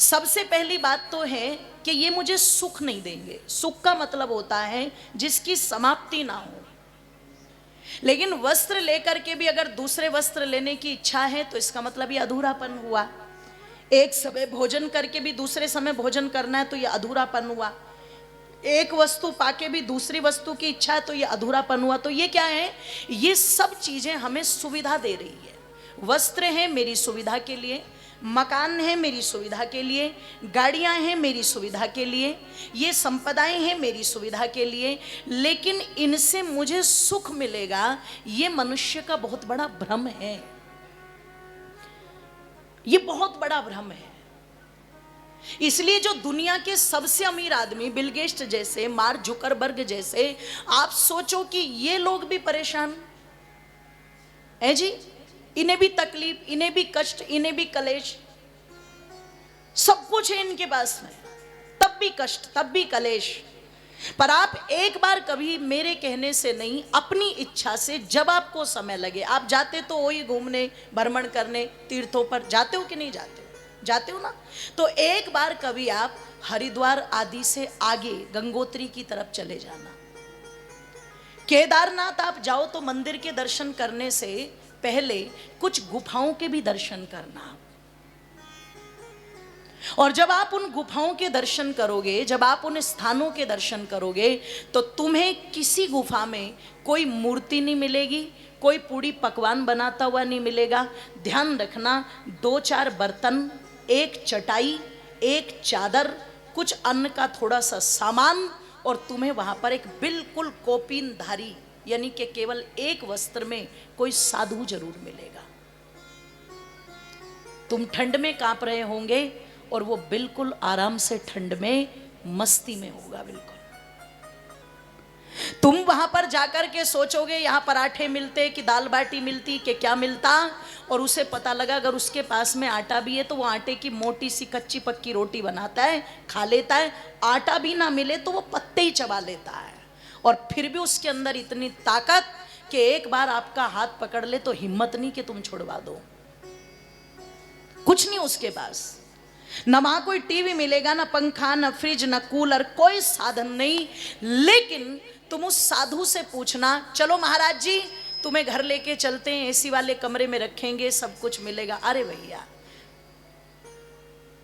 सबसे पहली बात तो है कि ये मुझे सुख नहीं देंगे। सुख का मतलब होता है जिसकी समाप्ति ना हो। लेकिन वस्त्र लेकर के भी अगर दूसरे वस्त्र लेने की इच्छा है, तो इसका मतलब ये अधूरापन हुआ। एक समय भोजन करके भी दूसरे समय भोजन करना है, तो ये अधूरापन हुआ। एक वस्तु पाके भी दूसरी वस्तु की इच्छा है, तो ये अधूरापन हुआ। तो ये क्या है? ये सब चीजें हमें सुविधा दे रही है। वस्त्र है मेरी सुविधा के लिए, मकान है मेरी सुविधा के लिए, गाड़ियां हैं मेरी सुविधा के लिए, ये संपदाएं हैं मेरी सुविधा के लिए, लेकिन इनसे मुझे सुख मिलेगा, ये मनुष्य का बहुत बड़ा भ्रम है। ये बहुत बड़ा भ्रम है। इसलिए जो दुनिया के सबसे अमीर आदमी बिल गेट्स जैसे, मार्क जुकरबर्ग जैसे, आप सोचो कि ये लोग भी परेशान है जी, इन्हें भी तकलीफ, इन्हें भी कष्ट, इन्हें भी कलेश, सब कुछ है इनके पास में, तब भी कष्ट, तब भी कलेश। पर आप एक बार कभी मेरे कहने से नहीं, अपनी इच्छा से जब आपको समय लगे, आप जाते तो वही घूमने भ्रमण करने तीर्थों पर जाते हो कि नहीं जाते हो? जाते हो ना। तो एक बार कभी आप हरिद्वार आदि से आगे गंगोत्री की तरफ चले जाना। केदारनाथ आप जाओ तो मंदिर के दर्शन करने से पहले कुछ गुफाओं के भी दर्शन करना। और जब आप उन गुफाओं के दर्शन करोगे, जब आप उन स्थानों के दर्शन करोगे, तो तुम्हें किसी गुफा में कोई मूर्ति नहीं मिलेगी, कोई पूड़ी पकवान बनाता हुआ नहीं मिलेगा। ध्यान रखना, 2-4 बर्तन, एक चटाई, एक चादर, कुछ अन्न का थोड़ा सा सामान, और तुम्हें वहां पर एक बिल्कुल कौपीनधारी यानी कि केवल एक वस्त्र में कोई साधु जरूर मिलेगा। तुम ठंड में कांप रहे होंगे और वो बिल्कुल आराम से ठंड में मस्ती में होगा। बिल्कुल तुम वहां पर जाकर के सोचोगे यहाँ पराठे मिलते कि दाल बाटी मिलती कि क्या मिलता, और उसे पता लगा अगर उसके पास में आटा भी है तो वो आटे की मोटी सी कच्ची पक्की रोटी बनाता है, खा लेता है। आटा भी ना मिले तो वो पत्ते ही चबा लेता है, और फिर भी उसके अंदर इतनी ताकत कि एक बार आपका हाथ पकड़ ले तो हिम्मत नहीं कि तुम छुड़वा दो। कुछ नहीं उसके पास, न वहां कोई टीवी मिलेगा, न पंखा, न फ्रिज, न कूलर, कोई साधन नहीं। लेकिन तुम उस साधु से पूछना, चलो महाराज जी तुम्हें घर लेके चलते हैं, एसी वाले कमरे में रखेंगे, सब कुछ मिलेगा। अरे भैया,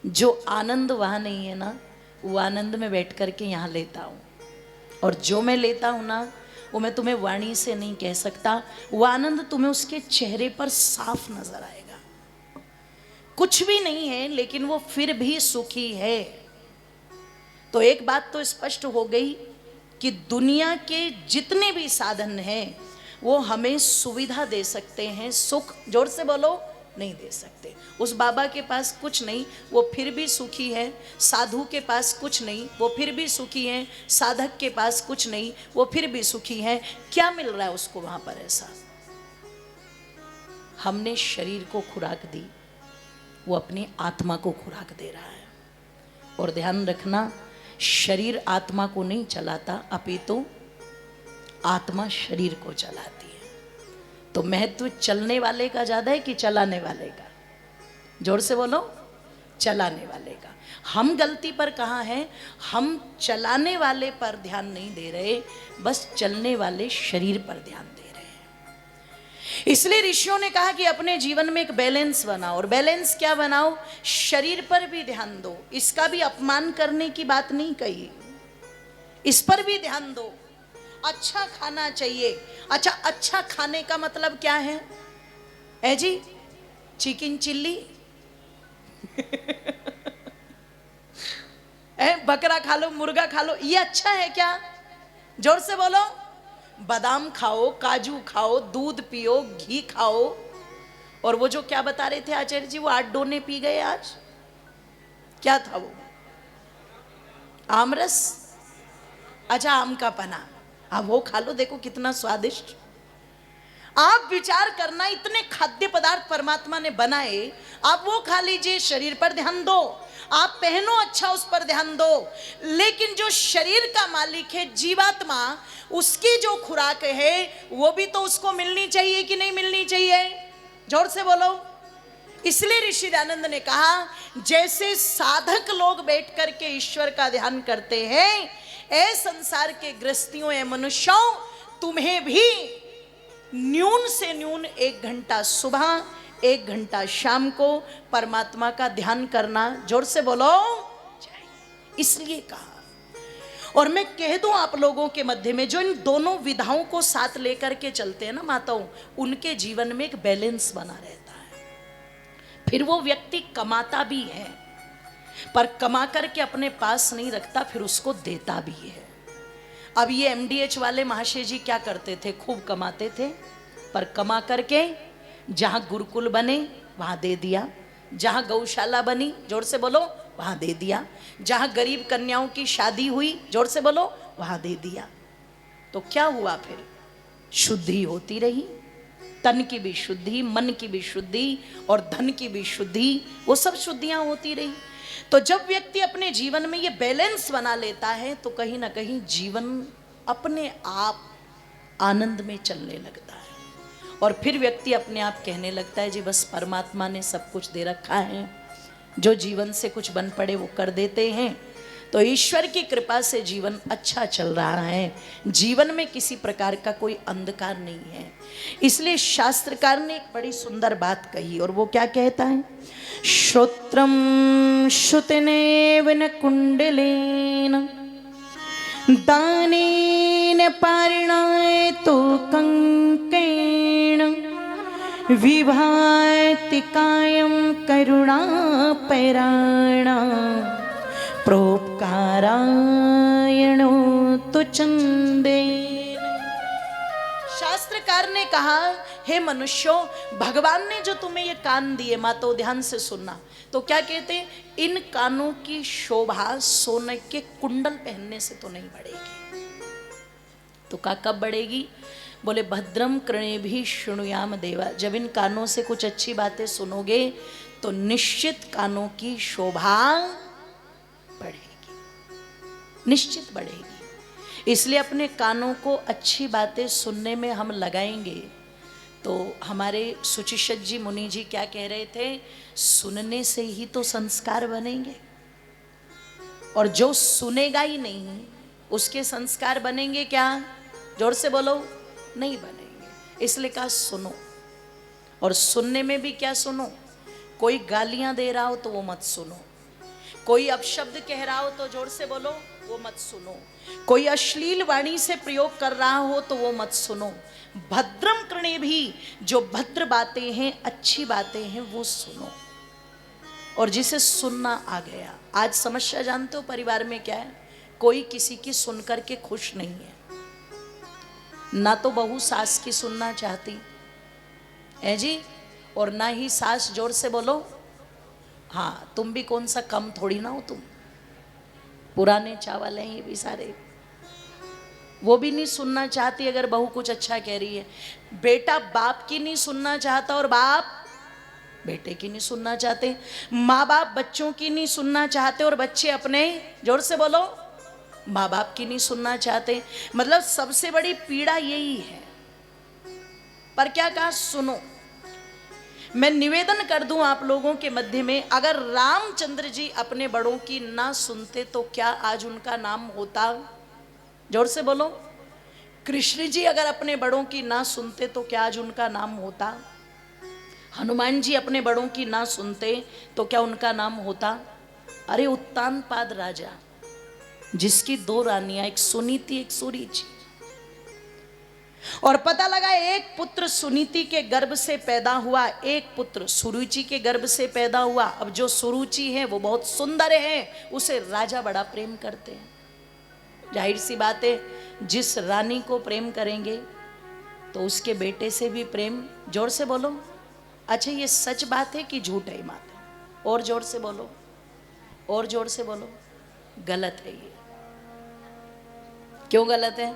जो आनंद वहां नहीं है ना, वो आनंद में बैठ करके यहां लेता हूं, और जो मैं लेता हूं ना, वो मैं तुम्हें वाणी से नहीं कह सकता। वो आनंद तुम्हें उसके चेहरे पर साफ नजर आएगा। कुछ भी नहीं है लेकिन वो फिर भी सुखी है। तो एक बात तो स्पष्ट हो गई कि दुनिया के जितने भी साधन हैं वो हमें सुविधा दे सकते हैं, सुख जोर से बोलो नहीं दे सकते। उस बाबा के पास कुछ नहीं, वो फिर भी सुखी है। साधु के पास कुछ नहीं, वो फिर भी सुखी है। साधक के पास कुछ नहीं, वो फिर भी सुखी है। क्या मिल रहा है उसको वहां पर ऐसा? हमने शरीर को खुराक दी, वो अपनी आत्मा को खुराक दे रहा है। और ध्यान रखना, शरीर आत्मा को नहीं चलाता, अपितु आत्मा शरीर को चलाती है। तो महत्व चलने वाले का ज्यादा है कि चलाने वाले का? जोर से बोलो, चलाने वाले का। हम गलती पर कहाँ हैं? हम चलाने वाले पर ध्यान नहीं दे रहे, बस चलने वाले शरीर पर ध्यान दे रहे हैं। इसलिए ऋषियों ने कहा कि अपने जीवन में एक बैलेंस बनाओ। और बैलेंस क्या बनाओ? शरीर पर भी ध्यान दो। इसका भी अपमान करने की बात नहीं कही, इस पर भी ध्यान दो। अच्छा खाना चाहिए। अच्छा, अच्छा खाने का मतलब क्या है जी? चिकन चिल्ली बकरा खा लो, मुर्गा खा लो, ये अच्छा है क्या? जोर से बोलो। बादाम खाओ, काजू खाओ, दूध पियो, घी खाओ। और वो जो क्या बता रहे थे आचार्य जी, वो 8 डोने पी गए आज। क्या था वो? आमरस। अच्छा, आम का पना, आप वो खा लो, देखो कितना स्वादिष्ट। आप विचार करना, इतने खाद्य पदार्थ परमात्मा ने बनाए, आप वो खा लीजिए। शरीर पर ध्यान दो। आप पहनो अच्छा, उस पर ध्यान दो। लेकिन जो शरीर का मालिक है, जीवात्मा, उसकी जो खुराक है वो भी तो उसको मिलनी चाहिए कि नहीं मिलनी चाहिए? जोर से बोलो। इसलिए ऋषि दयानंद ने कहा, जैसे साधक लोग बैठ करके ईश्वर का ध्यान करते हैं, ऐ संसार के गृहस्थियों या मनुष्यों, तुम्हें भी न्यून से न्यून 1 घंटा सुबह, 1 घंटा शाम को परमात्मा का ध्यान करना, जोर से बोलो, इसलिए कहा। और मैं कह दूं आप लोगों के मध्य में जो इन दोनों विधाओं को साथ लेकर के चलते हैं ना माताओं, उनके जीवन में एक बैलेंस बना रहता है। फिर वो व्यक्ति कमाता भी है, पर कमा करके अपने पास नहीं रखता, फिर उसको देता भी है। अब ये MDH वाले महाशय जी क्या करते थे? खूब कमाते थे, पर कमा करके जहां गुरुकुल बने वहां दे दिया, जहां गौशाला बनी, जोर से बोलो, वहां दे दिया, जहां गरीब कन्याओं की शादी हुई, जोर से बोलो, वहां दे दिया। तो क्या हुआ फिर? शुद्धि होती रही, तन की भी शुद्धि, मन की भी शुद्धि और धन की भी शुद्धि, वो सब शुद्धियां होती रही। तो जब व्यक्ति अपने जीवन में ये बैलेंस बना लेता है तो कहीं ना कहीं जीवन अपने आप आनंद में चलने लगता है, और फिर व्यक्ति अपने आप कहने लगता है जी बस परमात्मा ने सब कुछ दे रखा है, जो जीवन से कुछ बन पड़े वो कर देते हैं। तो ईश्वर की कृपा से जीवन अच्छा चल रहा है, जीवन में किसी प्रकार का कोई अंधकार नहीं है। इसलिए शास्त्रकार ने एक बड़ी सुंदर बात कही, और वो क्या कहता है, श्रोत्रम श्रुतनेवन कुंडलेन दानेन पारिणाय तो कंकेण विभाति कायं करुणापरायणा प्रोपकारायणो तो चंदेन। शास्त्रकार ने कहा, हे मनुष्यों, भगवान ने जो तुम्हें ये कान दिए, मातो ध्यान से सुनना, तो क्या कहते हैं, इन कानों की शोभा सोने के कुंडल पहनने से तो नहीं बढ़ेगी। तो कब बढ़ेगी? बोले भद्रम कर्णेभिः शृणुयाम देवा। जब इन कानों से कुछ अच्छी बातें सुनोगे तो निश्चित कानों की शोभा बढ़ेगी, निश्चित बढ़ेगी। इसलिए अपने कानों को अच्छी बातें सुनने में हम लगाएंगे। तो हमारे सुचिशत जी मुनि जी क्या कह रहे थे, सुनने से ही तो संस्कार बनेंगे, और जो सुनेगा ही नहीं उसके संस्कार बनेंगे क्या? जोर से बोलो, नहीं बनेंगे। इसलिए कहा सुनो, और सुनने में भी क्या सुनो, कोई गालियां दे रहा हो तो वो मत सुनो, कोई अपशब्द कह रहा हो तो जोर से बोलो वो मत सुनो, कोई अश्लील वाणी से प्रयोग कर रहा हो तो वो मत सुनो। भद्रम कर्णे भी, जो भद्र बातें हैं, अच्छी बातें हैं, वो सुनो। और जिसे सुनना आ गया, आज समस्या जानते हो परिवार में क्या है, कोई किसी की सुन करके खुश नहीं है। ना तो बहू सास की सुनना चाहती है जी, और ना ही सास, जोर से बोलो, हाँ तुम भी कौन सा कम थोड़ी ना हो, तुम पुराने चावल हैं ये भी सारे, वो भी नहीं सुनना चाहती अगर बहू कुछ अच्छा कह रही है। बेटा बाप की नहीं सुनना चाहता और बाप बेटे की नहीं सुनना चाहते, माँ बाप बच्चों की नहीं सुनना चाहते और बच्चे अपने, जोर से बोलो, माँ बाप की नहीं सुनना चाहते। मतलब सबसे बड़ी पीड़ा यही है। पर क्या कहा, सुनो। मैं निवेदन कर दूं आप लोगों के मध्य में, अगर रामचंद्र जी अपने बड़ों की ना सुनते तो क्या आज उनका नाम होता? जोर से बोलो। कृष्ण जी अगर अपने बड़ों की ना सुनते तो क्या आज उनका नाम होता? हनुमान जी अपने बड़ों की ना सुनते तो क्या उनका नाम होता? अरे उत्तानपाद राजा, जिसकी दो रानियां, एक सुनीति एक सुरुचि, और पता लगा एक पुत्र सुनीति के गर्भ से पैदा हुआ, एक पुत्र सुरुचि के गर्भ से पैदा हुआ। अब जो सुरुचि है वो बहुत सुंदर है, उसे राजा बड़ा प्रेम करते हैं। जाहिर सी बात है, जिस रानी को प्रेम करेंगे तो उसके बेटे से भी प्रेम, जोर से बोलो। अच्छा ये सच बात है कि झूठ है माता? और जोर से बोलो, और जोर से बोलो। गलत है ये। क्यों गलत है?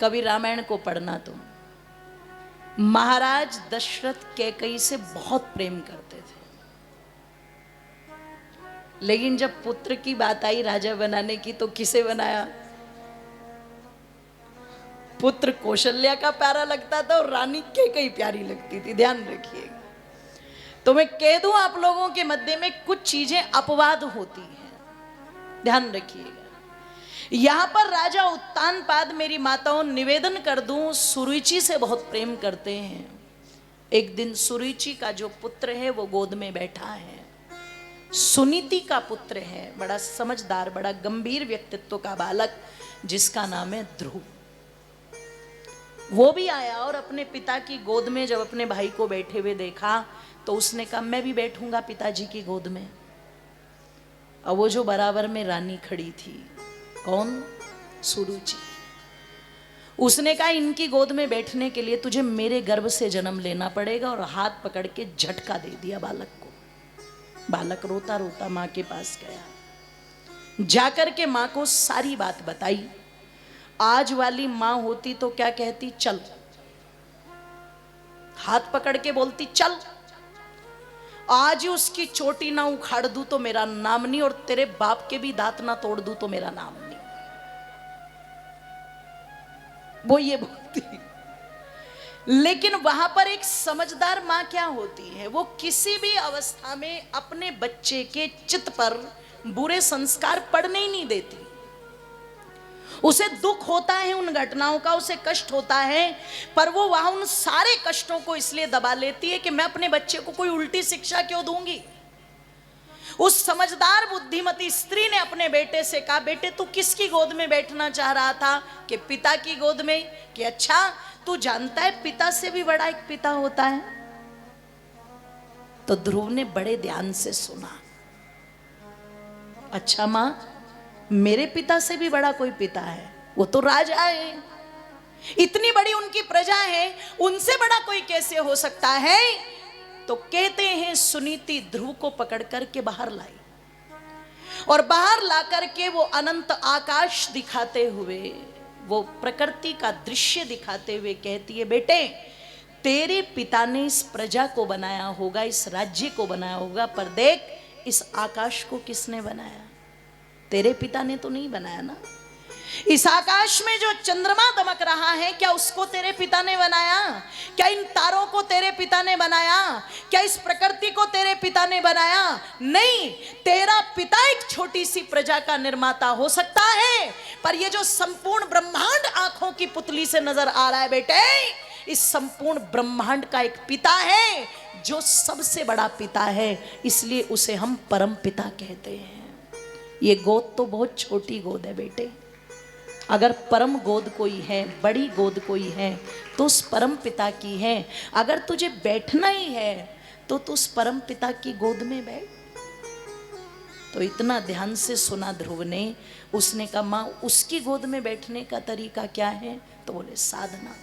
कभी रामायण को पढ़ना तुम। महाराज दशरथ कैकेयी से बहुत प्रेम करते थे, लेकिन जब पुत्र की बात आई राजा बनाने की तो किसे बनाया? पुत्र कौशल्या का प्यारा लगता था और रानी कैकेयी प्यारी लगती थी। ध्यान रखिएगा। तो मैं कह दूं आप लोगों के मध्य में कुछ चीजें अपवाद होती हैं, ध्यान रखिएगा। यहां पर राजा उत्तानपाद, मेरी माताओं निवेदन कर दूं, सुरुचि से बहुत प्रेम करते हैं। एक दिन सुरुचि का जो पुत्र है वो गोद में बैठा है, सुनीति का पुत्र है, बड़ा समझदार, बड़ा गंभीर व्यक्तित्व का बालक, जिसका नाम है ध्रुव। वो भी आया और अपने पिता की गोद में जब अपने भाई को बैठे हुए देखा तो उसने कहा मैं भी बैठूंगा पिताजी की गोद में। अब वो जो बराबर में रानी खड़ी थी, कौन? सुरुचि। उसने कहा इनकी गोद में बैठने के लिए तुझे मेरे गर्भ से जन्म लेना पड़ेगा, और हाथ पकड़ के झटका दे दिया बालक को। बालक रोता रोता माँ के पास गया, जाकर के माँ को सारी बात बताई। आज वाली माँ होती तो क्या कहती? चल, हाथ पकड़ के बोलती चल। आज उसकी चोटी ना उखाड़ दूं तो मेरा नाम नहीं, और तेरे बाप के भी दांत ना तोड़ दूं तो मेरा नाम नहीं। वो ये बोलती। लेकिन वहां पर एक समझदार मां क्या होती है, वो किसी भी अवस्था में अपने बच्चे के चित्त पर बुरे संस्कार पड़ने ही नहीं देती। उसे दुख होता है उन घटनाओं का, उसे कष्ट होता है, पर वो वहां उन सारे कष्टों को इसलिए दबा लेती है कि मैं अपने बच्चे को कोई उल्टी शिक्षा क्यों दूंगी। उस समझदार बुद्धिमती स्त्री ने अपने बेटे से कहा, बेटे तू किसकी गोद में बैठना चाह रहा था? कि पिता की गोद में। कि अच्छा तू जानता है पिता से भी बड़ा एक पिता होता है? तो ध्रुव ने बड़े ध्यान से सुना। अच्छा मां, मेरे पिता से भी बड़ा कोई पिता है? वो तो राजा है, इतनी बड़ी उनकी प्रजा है, उनसे बड़ा कोई कैसे हो सकता है? तो कहते हैं सुनीति ध्रुव को पकड़ करके बाहर लाई, और बाहर ला करके वो अनंत आकाश दिखाते हुए, वो प्रकृति का दृश्य दिखाते हुए कहती है, बेटे तेरे पिता ने इस प्रजा को बनाया होगा, इस राज्य को बनाया होगा, पर देख इस आकाश को किसने बनाया? तेरे पिता ने तो नहीं बनाया ना। इस आकाश में जो चंद्रमा दमक रहा है, क्या उसको तेरे पिता ने बनाया? क्या इन तारों को तेरे पिता ने बनाया? क्या इस प्रकृति को तेरे पिता ने बनाया? नहीं, तेरा पिता एक छोटी सी प्रजा का निर्माता हो सकता है, पर ये जो संपूर्ण ब्रह्मांड आंखों की पुतली से नजर आ रहा है बेटे, इस संपूर्ण ब्रह्मांड का एक पिता है जो सबसे बड़ा पिता है, इसलिए उसे हम परम पिता कहते हैं। ये गोद तो बहुत छोटी गोद है बेटे। अगर परम गोद कोई है, बड़ी गोद कोई है, तो उस परम पिता की है। अगर तुझे बैठना ही है तो तू उस परम पिता की गोद में बैठ। तो इतना ध्यान से सुना ध्रुव ने। उसने कहा माँ उसकी गोद में बैठने का तरीका क्या है? तो बोले साधना।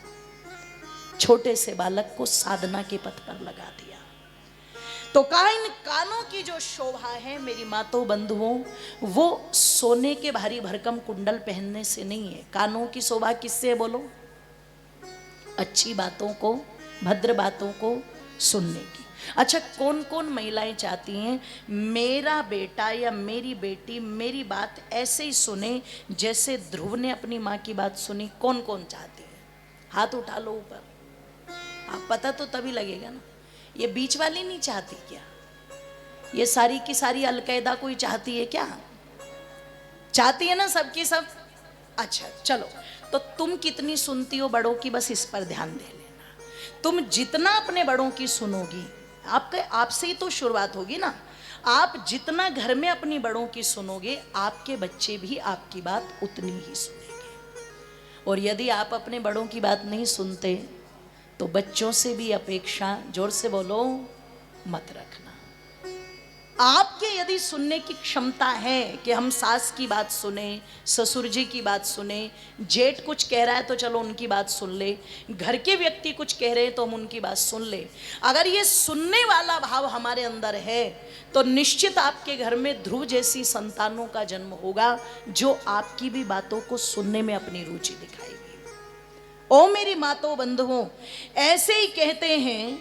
छोटे से बालक को साधना के पथ पर लगा दिया। तो कहा इन कानों की जो शोभा है मेरी मातों बंधुओं, वो सोने के भारी भरकम कुंडल पहनने से नहीं है। कानों की शोभा किससे है बोलो? अच्छी बातों को, भद्र बातों को सुनने की। अच्छा, कौन कौन महिलाएं चाहती हैं मेरा बेटा या मेरी बेटी मेरी बात ऐसे ही सुने जैसे ध्रुव ने अपनी माँ की बात सुनी? कौन कौन चाहती है? हाथ उठा लो ऊपर। आप पता तो तभी लगेगा ना। ये बीच वाली नहीं चाहती क्या? ये सारी की सारी अलकायदा कोई चाहती है क्या? चाहती है ना सबकी सब। अच्छा चलो, तो तुम कितनी सुनती हो बड़ों की, बस इस पर ध्यान दे लेना। तुम जितना अपने बड़ों की सुनोगी, आपसे ही तो शुरुआत होगी ना। आप जितना घर में अपनी बड़ों की सुनोगे, आपके बच्चे भी आपकी बात उतनी ही सुनेंगे। और यदि आप अपने बड़ों की बात नहीं सुनते तो बच्चों से भी अपेक्षा, जोर से बोलो, मत रखना। आपके यदि सुनने की क्षमता है कि हम सास की बात सुने, ससुर जी की बात सुने, जेठ कुछ कह रहा है तो चलो उनकी बात सुन ले, घर के व्यक्ति कुछ कह रहे हैं तो हम उनकी बात सुन ले, अगर ये सुनने वाला भाव हमारे अंदर है तो निश्चित आपके घर में ध्रुव जैसी संतानों का जन्म होगा जो आपकी भी बातों को सुनने में अपनी रुचि दिखाएगी। ओ मेरी मातों बंधुओं, ऐसे ही कहते हैं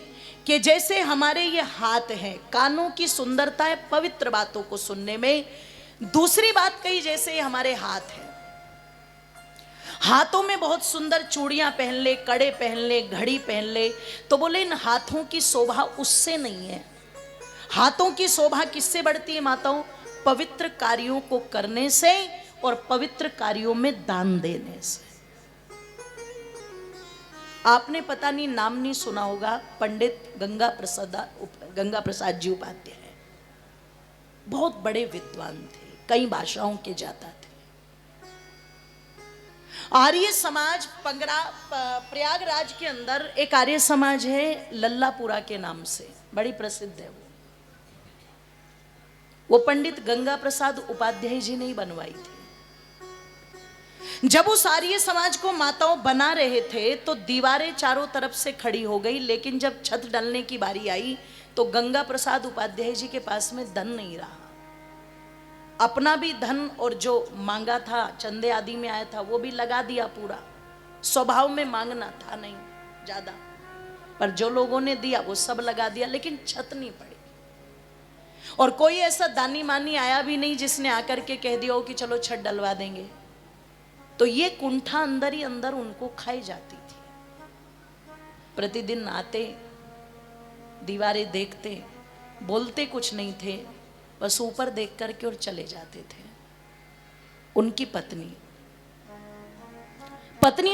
कि जैसे हमारे ये हाथ हैं, कानों की सुंदरता है पवित्र बातों को सुनने में। दूसरी बात कही, जैसे हमारे हाथ हैं, हाथों में बहुत सुंदर चूड़ियां पहन ले, कड़े पहन ले, घड़ी पहन ले, तो बोले इन हाथों की शोभा उससे नहीं है। हाथों की शोभा किससे बढ़ती है माताओं? पवित्र कार्यों को करने से और पवित्र कार्यों में दान देने से। आपने पता नहीं नाम नहीं सुना होगा, पंडित गंगा प्रसाद जी उपाध्याय, बहुत बड़े विद्वान थे, कई भाषाओं के जाता थे। आर्य समाज प्रयागराज के अंदर एक आर्य समाज है लल्लापुरा के नाम से, बड़ी प्रसिद्ध है वो पंडित गंगा प्रसाद उपाध्याय जी ने ही बनवाई थी। जब उस आर्य समाज को माताओं बना रहे थे तो दीवारें चारों तरफ से खड़ी हो गई, लेकिन जब छत डालने की बारी आई तो गंगा प्रसाद उपाध्याय जी के पास में धन नहीं रहा। अपना भी धन और जो मांगा था, चंदे आदि में आया था, वो भी लगा दिया पूरा। स्वभाव में मांगना था नहीं ज्यादा, पर जो लोगों ने दिया वो सब लगा दिया, लेकिन छत नहीं पड़ी। और कोई ऐसा दानी मानी आया भी नहीं जिसने आकर के कह दिया हो कि चलो छत डलवा देंगे। तो ये कुंठा अंदर ही अंदर उनको खाई जाती थी। प्रतिदिन आते, दीवारें देखते, बोलते कुछ नहीं थे, बस ऊपर देख करके और चले जाते थे। उनकी पत्नी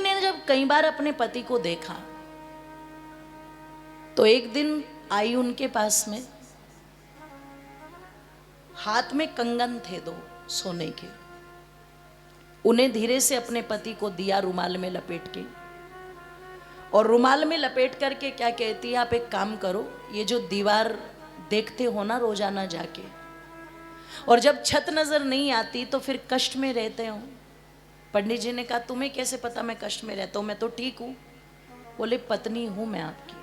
ने जब कई बार अपने पति को देखा तो एक दिन आई उनके पास में, हाथ में कंगन थे 2 सोने के, उन्हें धीरे से अपने पति को दिया रुमाल में लपेट के, और रुमाल में लपेट करके क्या कहती है, आप एक काम करो, ये जो दीवार देखते हो ना रोजाना जाके, और जब छत नजर नहीं आती तो फिर कष्ट में रहते हो। पंडित जी ने कहा तुम्हें कैसे पता मैं कष्ट में रहता हूं, मैं तो ठीक हूं। बोले पत्नी हूं मैं आपकी,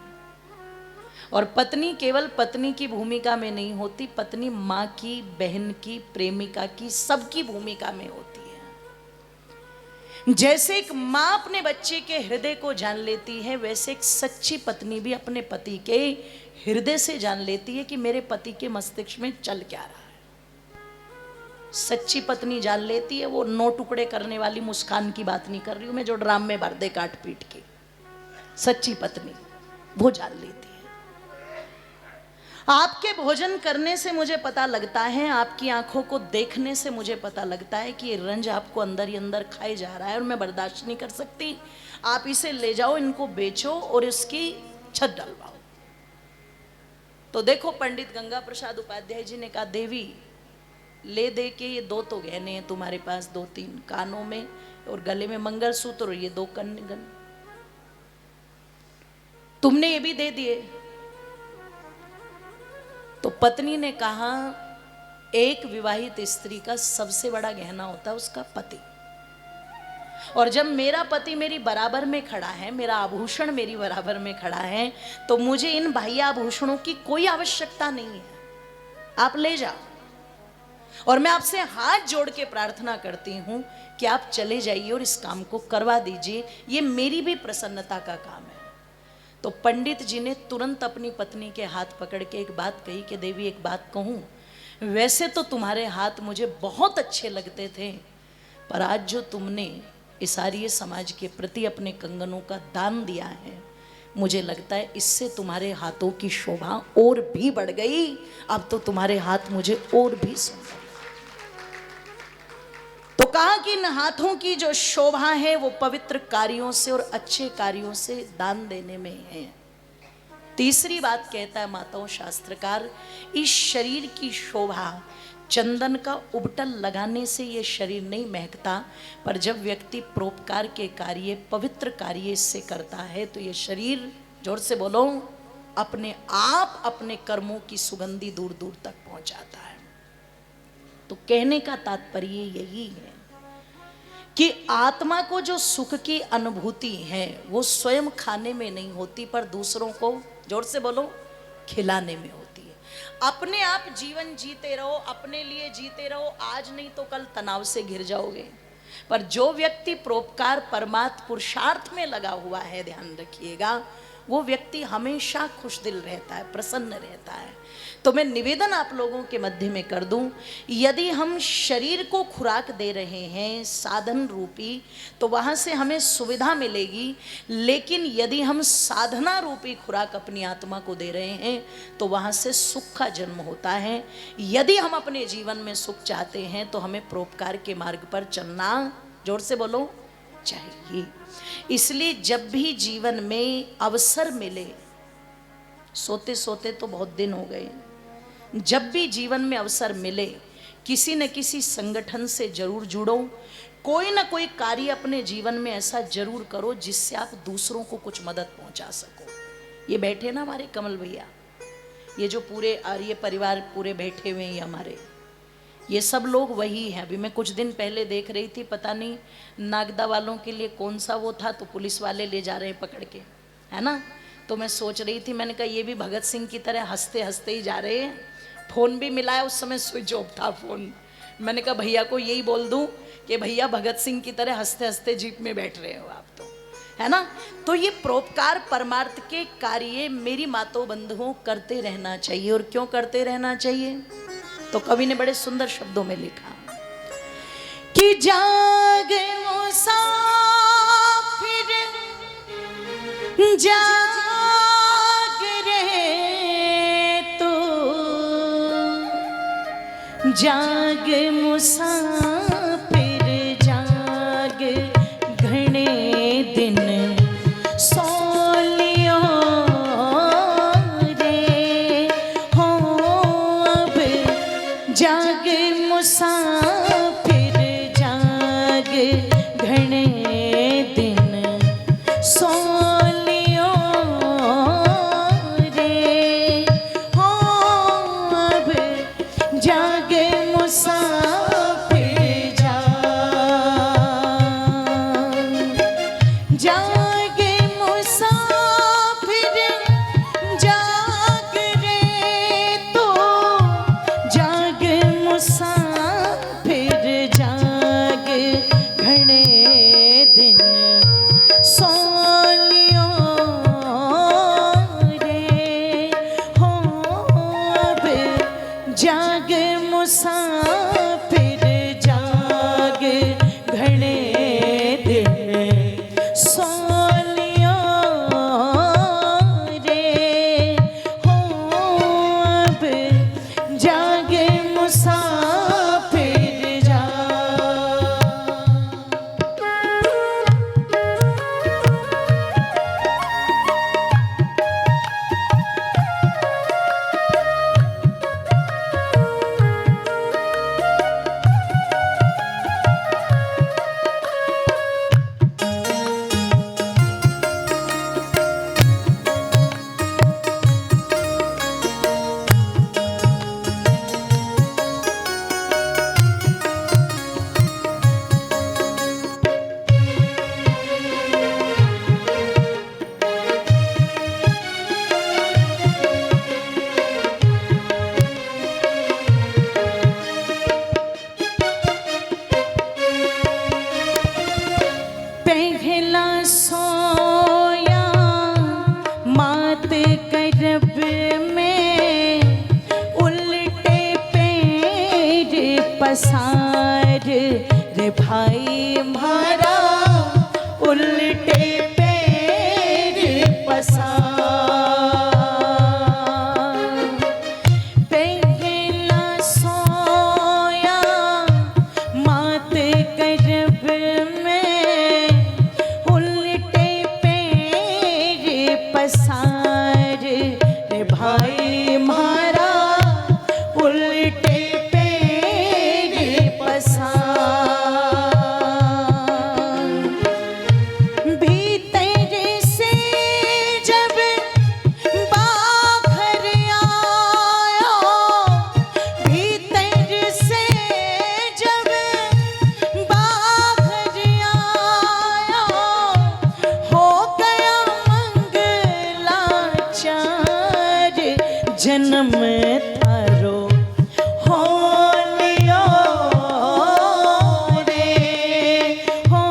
और पत्नी केवल पत्नी की भूमिका में नहीं होती, पत्नी माँ की, बहन की, प्रेमिका की, सबकी भूमिका में होती है। जैसे एक माँ अपने बच्चे के हृदय को जान लेती है, वैसे एक सच्ची पत्नी भी अपने पति के हृदय से जान लेती है कि मेरे पति के मस्तिष्क में चल क्या रहा है। सच्ची पत्नी जान लेती है। वो 9 टुकड़े करने वाली मुस्कान की बात नहीं कर रही हूं मैं, जो ड्राम में भर दे काट पीट के। सच्ची पत्नी वो जान लेती है। आपके भोजन करने से मुझे पता लगता है, आपकी आंखों को देखने से मुझे पता लगता है कि ये रंज आपको अंदर ही अंदर खाए जा रहा है और मैं बर्दाश्त नहीं कर सकती। आप इसे ले जाओ, इनको बेचो और इसकी छत डलवाओ। तो देखो पंडित गंगा प्रसाद उपाध्याय जी ने कहा देवी ले दे के ये 2 तो गहने हैं तुम्हारे पास, 2-3 कानों में और गले में मंगलसूत्र और ये 2 कंगन, तुमने ये भी दे दिए। तो पत्नी ने कहा एक विवाहित स्त्री का सबसे बड़ा गहना होता है उसका पति, और जब मेरा पति मेरी बराबर में खड़ा है, मेरा आभूषण मेरी बराबर में खड़ा है, तो मुझे इन बाह्य आभूषणों की कोई आवश्यकता नहीं है। आप ले जाओ, और मैं आपसे हाथ जोड़ के प्रार्थना करती हूं कि आप चले जाइए और इस काम को करवा दीजिए, ये मेरी भी प्रसन्नता का काम है। तो पंडित जी ने तुरंत अपनी पत्नी के हाथ पकड़ के एक बात कही कि देवी एक बात कहूं, वैसे तो तुम्हारे हाथ मुझे बहुत अच्छे लगते थे, पर आज जो तुमने इस आर्य समाज के प्रति अपने कंगनों का दान दिया है, मुझे लगता है इससे तुम्हारे हाथों की शोभा और भी बढ़ गई। अब तो तुम्हारे हाथ मुझे और भी सुंदर। तो कहा कि इन हाथों की जो शोभा है वो पवित्र कार्यों से और अच्छे कार्यों से दान देने में है। तीसरी बात कहता है माताओं शास्त्रकार, इस शरीर की शोभा चंदन का उबटल लगाने से ये शरीर नहीं महकता, पर जब व्यक्ति परोपकार के कार्य, पवित्र कार्य इससे करता है तो ये शरीर, जोर से बोलो, अपने आप अपने कर्मों की सुगंधी दूर दूर तक पहुंचाता है। तो कहने का तात्पर्य यही है कि आत्मा को जो सुख की अनुभूति है वो स्वयं खाने में नहीं होती, पर दूसरों को, जोर से बोलो, खिलाने में होती है। अपने आप जीवन जीते रहो, अपने लिए जीते रहो, आज नहीं तो कल तनाव से घिर जाओगे। पर जो व्यक्ति परोपकार परमात्म पुरुषार्थ में लगा हुआ है, ध्यान रखिएगा, वो व्यक्ति हमेशा खुश दिल रहता है, प्रसन्न रहता है। तो मैं निवेदन आप लोगों के मध्य में कर दूं, यदि हम शरीर को खुराक दे रहे हैं साधन रूपी, तो वहाँ से हमें सुविधा मिलेगी, लेकिन यदि हम साधना रूपी खुराक अपनी आत्मा को दे रहे हैं तो वहाँ से सुख का जन्म होता है। यदि हम अपने जीवन में सुख चाहते हैं तो हमें परोपकार के मार्ग पर चलना, जोर से बोलो, चाहिए। इसलिए जब भी जीवन में अवसर मिले, सोते सोते तो बहुत दिन हो गए, जब भी जीवन में अवसर मिले किसी न किसी संगठन से जरूर जुड़ो, कोई ना कोई कार्य अपने जीवन में ऐसा जरूर करो जिससे आप दूसरों को कुछ मदद पहुंचा सको। ये बैठे ना हमारे कमल भैया, ये जो पूरे आर्य परिवार पूरे बैठे हुए हैं हमारे, ये सब लोग वही हैं। अभी मैं कुछ दिन पहले देख रही थी, पता नहीं नागदा वालों के लिए कौन सा वो था, तो पुलिस वाले ले जा रहे हैं पकड़ के, है ना। तो मैं सोच रही थी, मैंने कहा ये भी भगत सिंह की तरह हंसते हंसते ही जा रहे हैं। फ़ोन भी मिला है, उस समय स्विच ऑफ था फ़ोन। मैंने कहा भैया को यही बोल दूं कि भैया भगत सिंह की तरह हंसते हंसते जीप में बैठ रहे हो आप। तो है ना। तो ये परोपकार परमार्थ के कार्य मेरी मातों बंधुओं करते रहना चाहिए। और क्यों करते रहना चाहिए? तो कवि ने बड़े सुंदर शब्दों में लिखा कि जाग मुसाफिर जाग रहे तो, जाग मुसाफिर जाग घने दिन सोलियो रे हो। अब जाग मुसाफिर जाग घने दिन सोलियो रे हो। अब जाग मुसाफिर जाग मुसाफिर जाग रे तो, जाग मुसाफिर जाग घने दिन सोलियो रे हो। अब जाग मुसाफिर जाग घने दिन सोलियो रे हो। अब जाग मुसाफिर जा। पहला सोया मात करब में, उल्टे पैर पसार रे भाई मारा, उल्टे पैर पसार। पहला सोया मात करब में, उल्टे पैर पसार रे भाई मारा, उल्टे पैर पसार। भीतर से जब बाहर आया, भीतर से जब बाहर आया, हो गया मंगलाचार जन्म थारो हो लियो रे हो।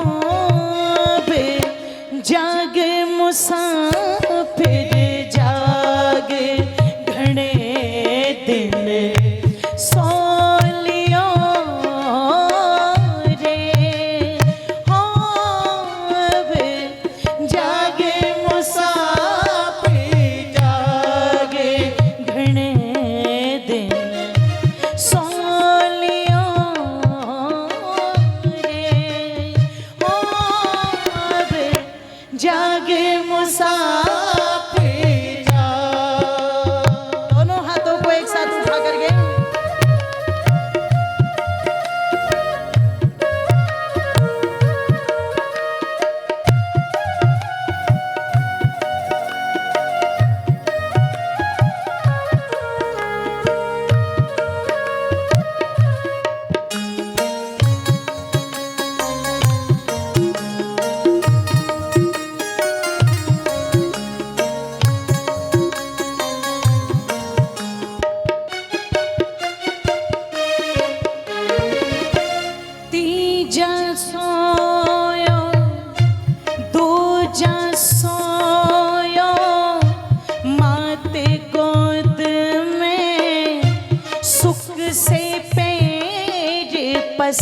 बे जाग मुसाफिर जाग घने दिन सोलियो रे हो। बे जाग मुसाफिर जाग घने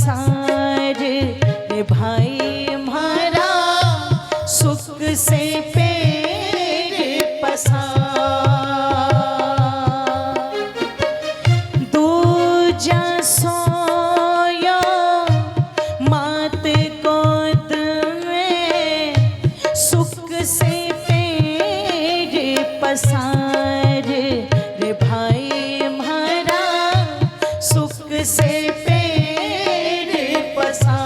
पसार रे भाई हमारा सुख से पैर पसार दूजा सोया मात गोद में सुख से पैर पसार रे भाई हमारा सुख से पैर पसार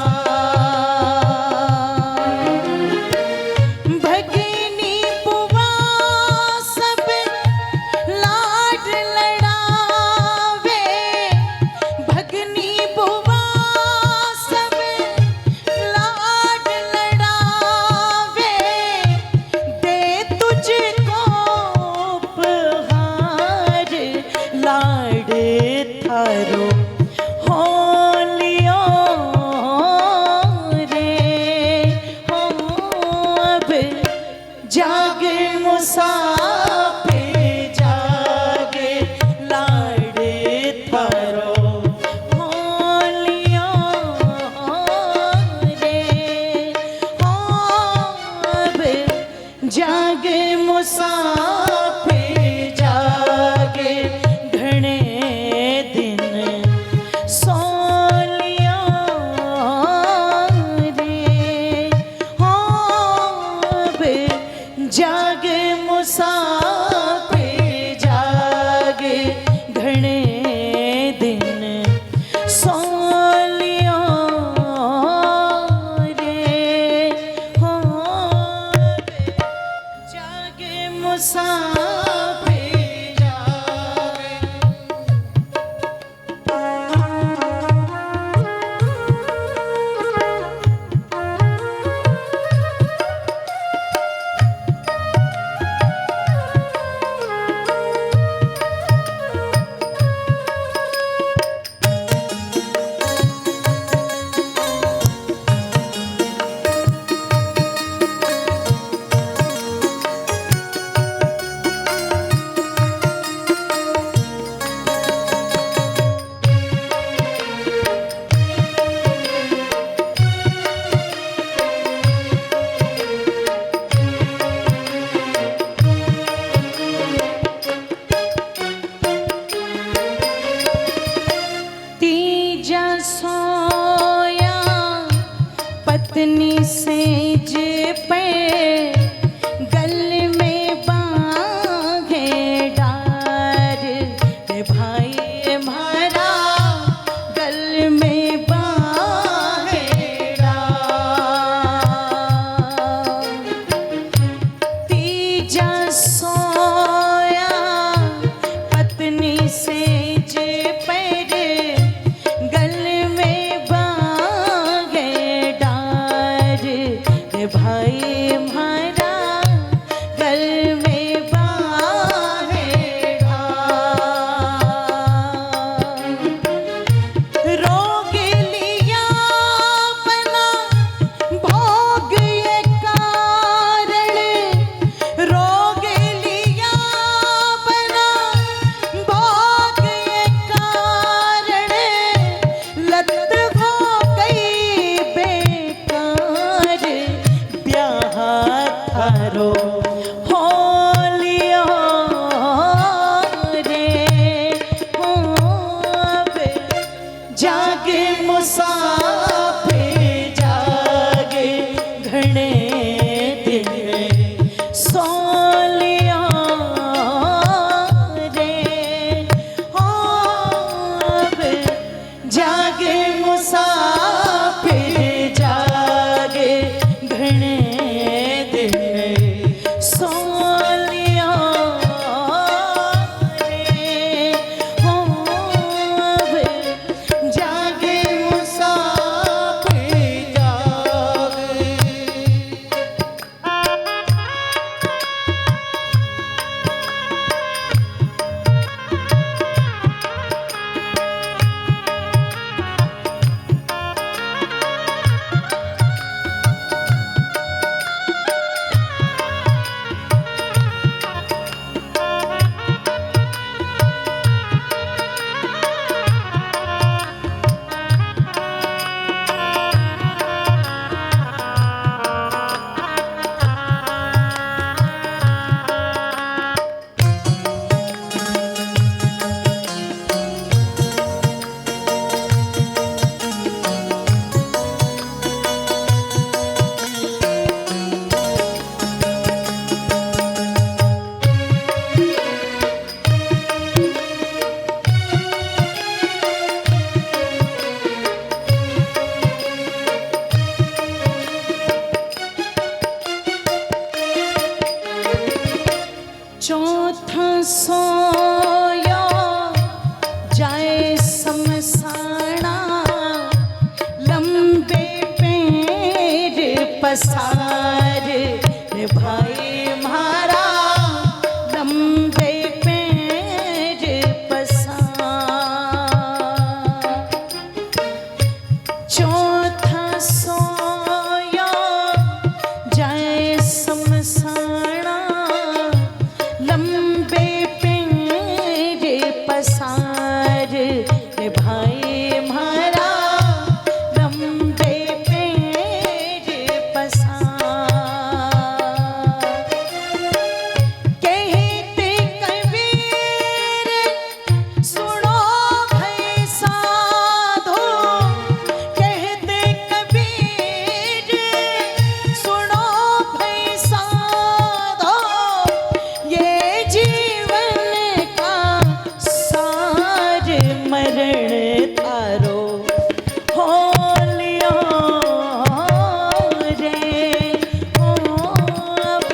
भगिनी बुआ सब लाड लड़ावे भगनी बुआ सब लाड लड़ावे दे तुझको उपहार लाड थारो होलियो रे हो अब जागे मुसाफिर जागे लाड़े थारो होलियो रे हो अब जागे मुसाफिर जागे घने दिन सोलियो रे हो अब जागे मुसाफिर जागे घने दिन सोलियो रे हो अब जागे मुसाफिर जागे तीजा सोया पत्नी सेज पे गल में बांधे डार रे भाई हमारा गल में बांधे डार तीजा सोया पत्नी सेज पर गल में बांधे डार रे भाई हमारा गल में बांधे डार रोग लिया बना भोग ये कारण रोग चौथा सोया जाए समसाना, लंबे पैर पसार रे भाई म्हारा, लंबे पैर पसार। चौथा सोया जाए समसाना, लंबे पैर पसार रे भाई म्हारा, लंबे पैर पसार। कहते कबीर सुनो भाई साधो, कहते कबीर सुनो भाई साधो, ये जीवन का सार मरण थारो हो लिया रे। हो अब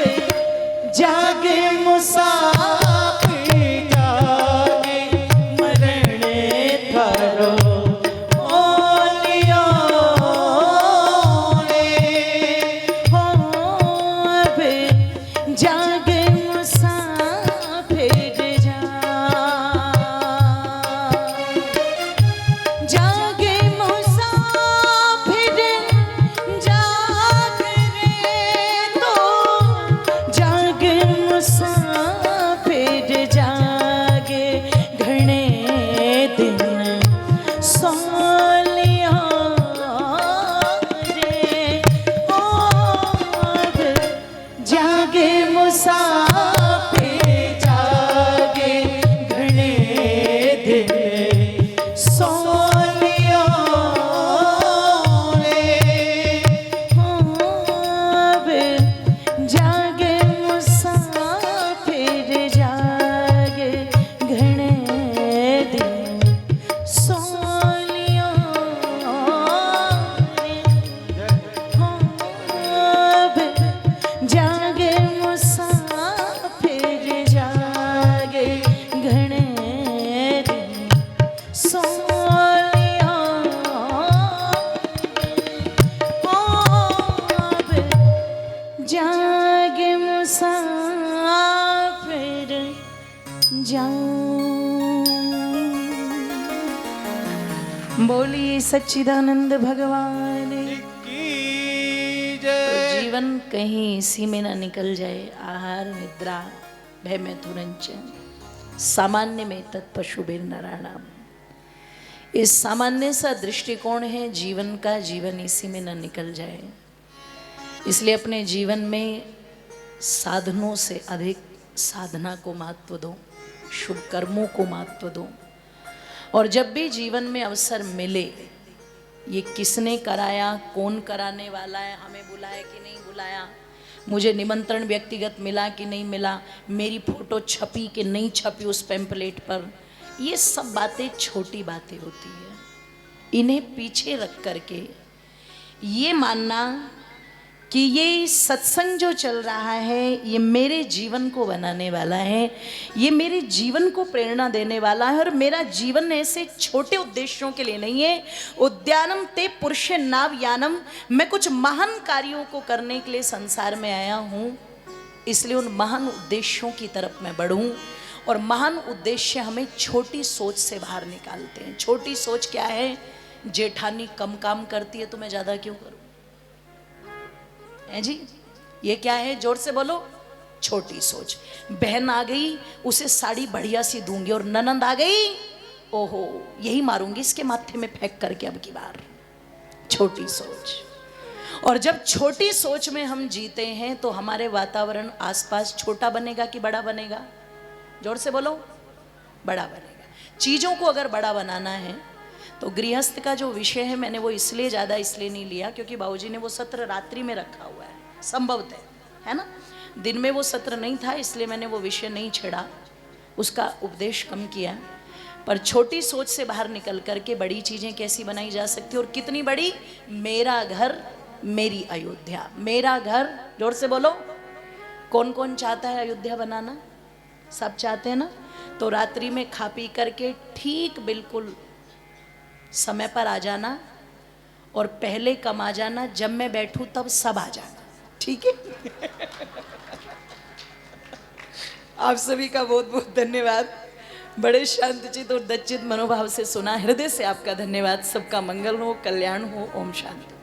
जाग मुसाफिर जागे, मरण थारो हो लिया रे। हो अब जाग मुसाफिर जा, जागे मुसाफिर जाग रे तो, जागे मुसाफिर जागे घने दिन सो लिया रे। ओ अब जागे मुसाफिर जागे घने दिन सो लिया रे। हो अब जागे मुसाफिर जागे घने दिन सो लिया रे। हो अब जागे मुसाफिर जागे घने दिन सो लिया। हो अब जागे मुसाफिर जा। बोलिए सच्चिदानंद भगवान की तो जय। जीवन कहीं इसी में ना निकल जाए। आहार निद्रा भय में तुरंत सामान्य में तत्पशुभिर नराणाम। इस सामान्य सा दृष्टिकोण है जीवन का, जीवन इसी में ना निकल जाए। इसलिए अपने जीवन में साधनों से अधिक साधना को महत्व दो, शुभ कर्मों को महत्व दो। और जब भी जीवन में अवसर मिले, ये किसने कराया, कौन कराने वाला है, हमें बुलाया कि नहीं बुलाया, मुझे निमंत्रण व्यक्तिगत मिला कि नहीं मिला, मेरी फोटो छपी कि नहीं छपी उस पैम्पलेट पर, ये सब बातें छोटी बातें होती है। इन्हें पीछे रख करके ये मानना कि ये सत्संग जो चल रहा है ये मेरे जीवन को बनाने वाला है, ये मेरे जीवन को प्रेरणा देने वाला है। और मेरा जीवन ऐसे छोटे उद्देश्यों के लिए नहीं है। उद्यानम ते पुरुष नाव यानम, मैं कुछ महान कार्यों को करने के लिए संसार में आया हूँ, इसलिए उन महान उद्देश्यों की तरफ मैं बढ़ूँ। और महान उद्देश्य हमें छोटी सोच से बाहर निकालते हैं। छोटी सोच क्या है? जेठानी कम काम करती है तो मैं ज़्यादा क्यों करूँ, है जी? ये क्या है? जोर से बोलो। छोटी सोच। बहन आ गई, उसे साड़ी बढ़िया सी दूंगी, और ननंद आ गई, ओहो यही मारूंगी इसके माथे में फेंक करके अब की बार। छोटी सोच। और जब छोटी सोच में हम जीते हैं तो हमारे वातावरण आसपास छोटा बनेगा कि बड़ा बनेगा? जोर से बोलो। बड़ा बनेगा। चीज़ों को अगर बड़ा बनाना है तो गृहस्थ का जो विषय है, मैंने वो इसलिए ज़्यादा इसलिए नहीं लिया क्योंकि बाबूजी ने वो सत्र रात्रि में रखा हुआ है, संभवतः, है ना। दिन में वो सत्र नहीं था, इसलिए मैंने वो विषय नहीं छेड़ा, उसका उपदेश कम किया। पर छोटी सोच से बाहर निकल करके बड़ी चीज़ें कैसी बनाई जा सकती, और कितनी बड़ी? मेरा घर मेरी अयोध्या। मेरा घर, जोर से बोलो। कौन कौन चाहता है अयोध्या बनाना? सब चाहते हैं ना? तो रात्रि में खा पी करके ठीक बिल्कुल समय पर आ जाना और पहले कम आ जाना, जब मैं बैठूं तब सब आ जाना, ठीक है? आप सभी का बहुत बहुत धन्यवाद। बड़े शांतचित और दच्चित मनोभाव से सुना, हृदय से आपका धन्यवाद। सबका मंगल हो, कल्याण हो। ओम शांति।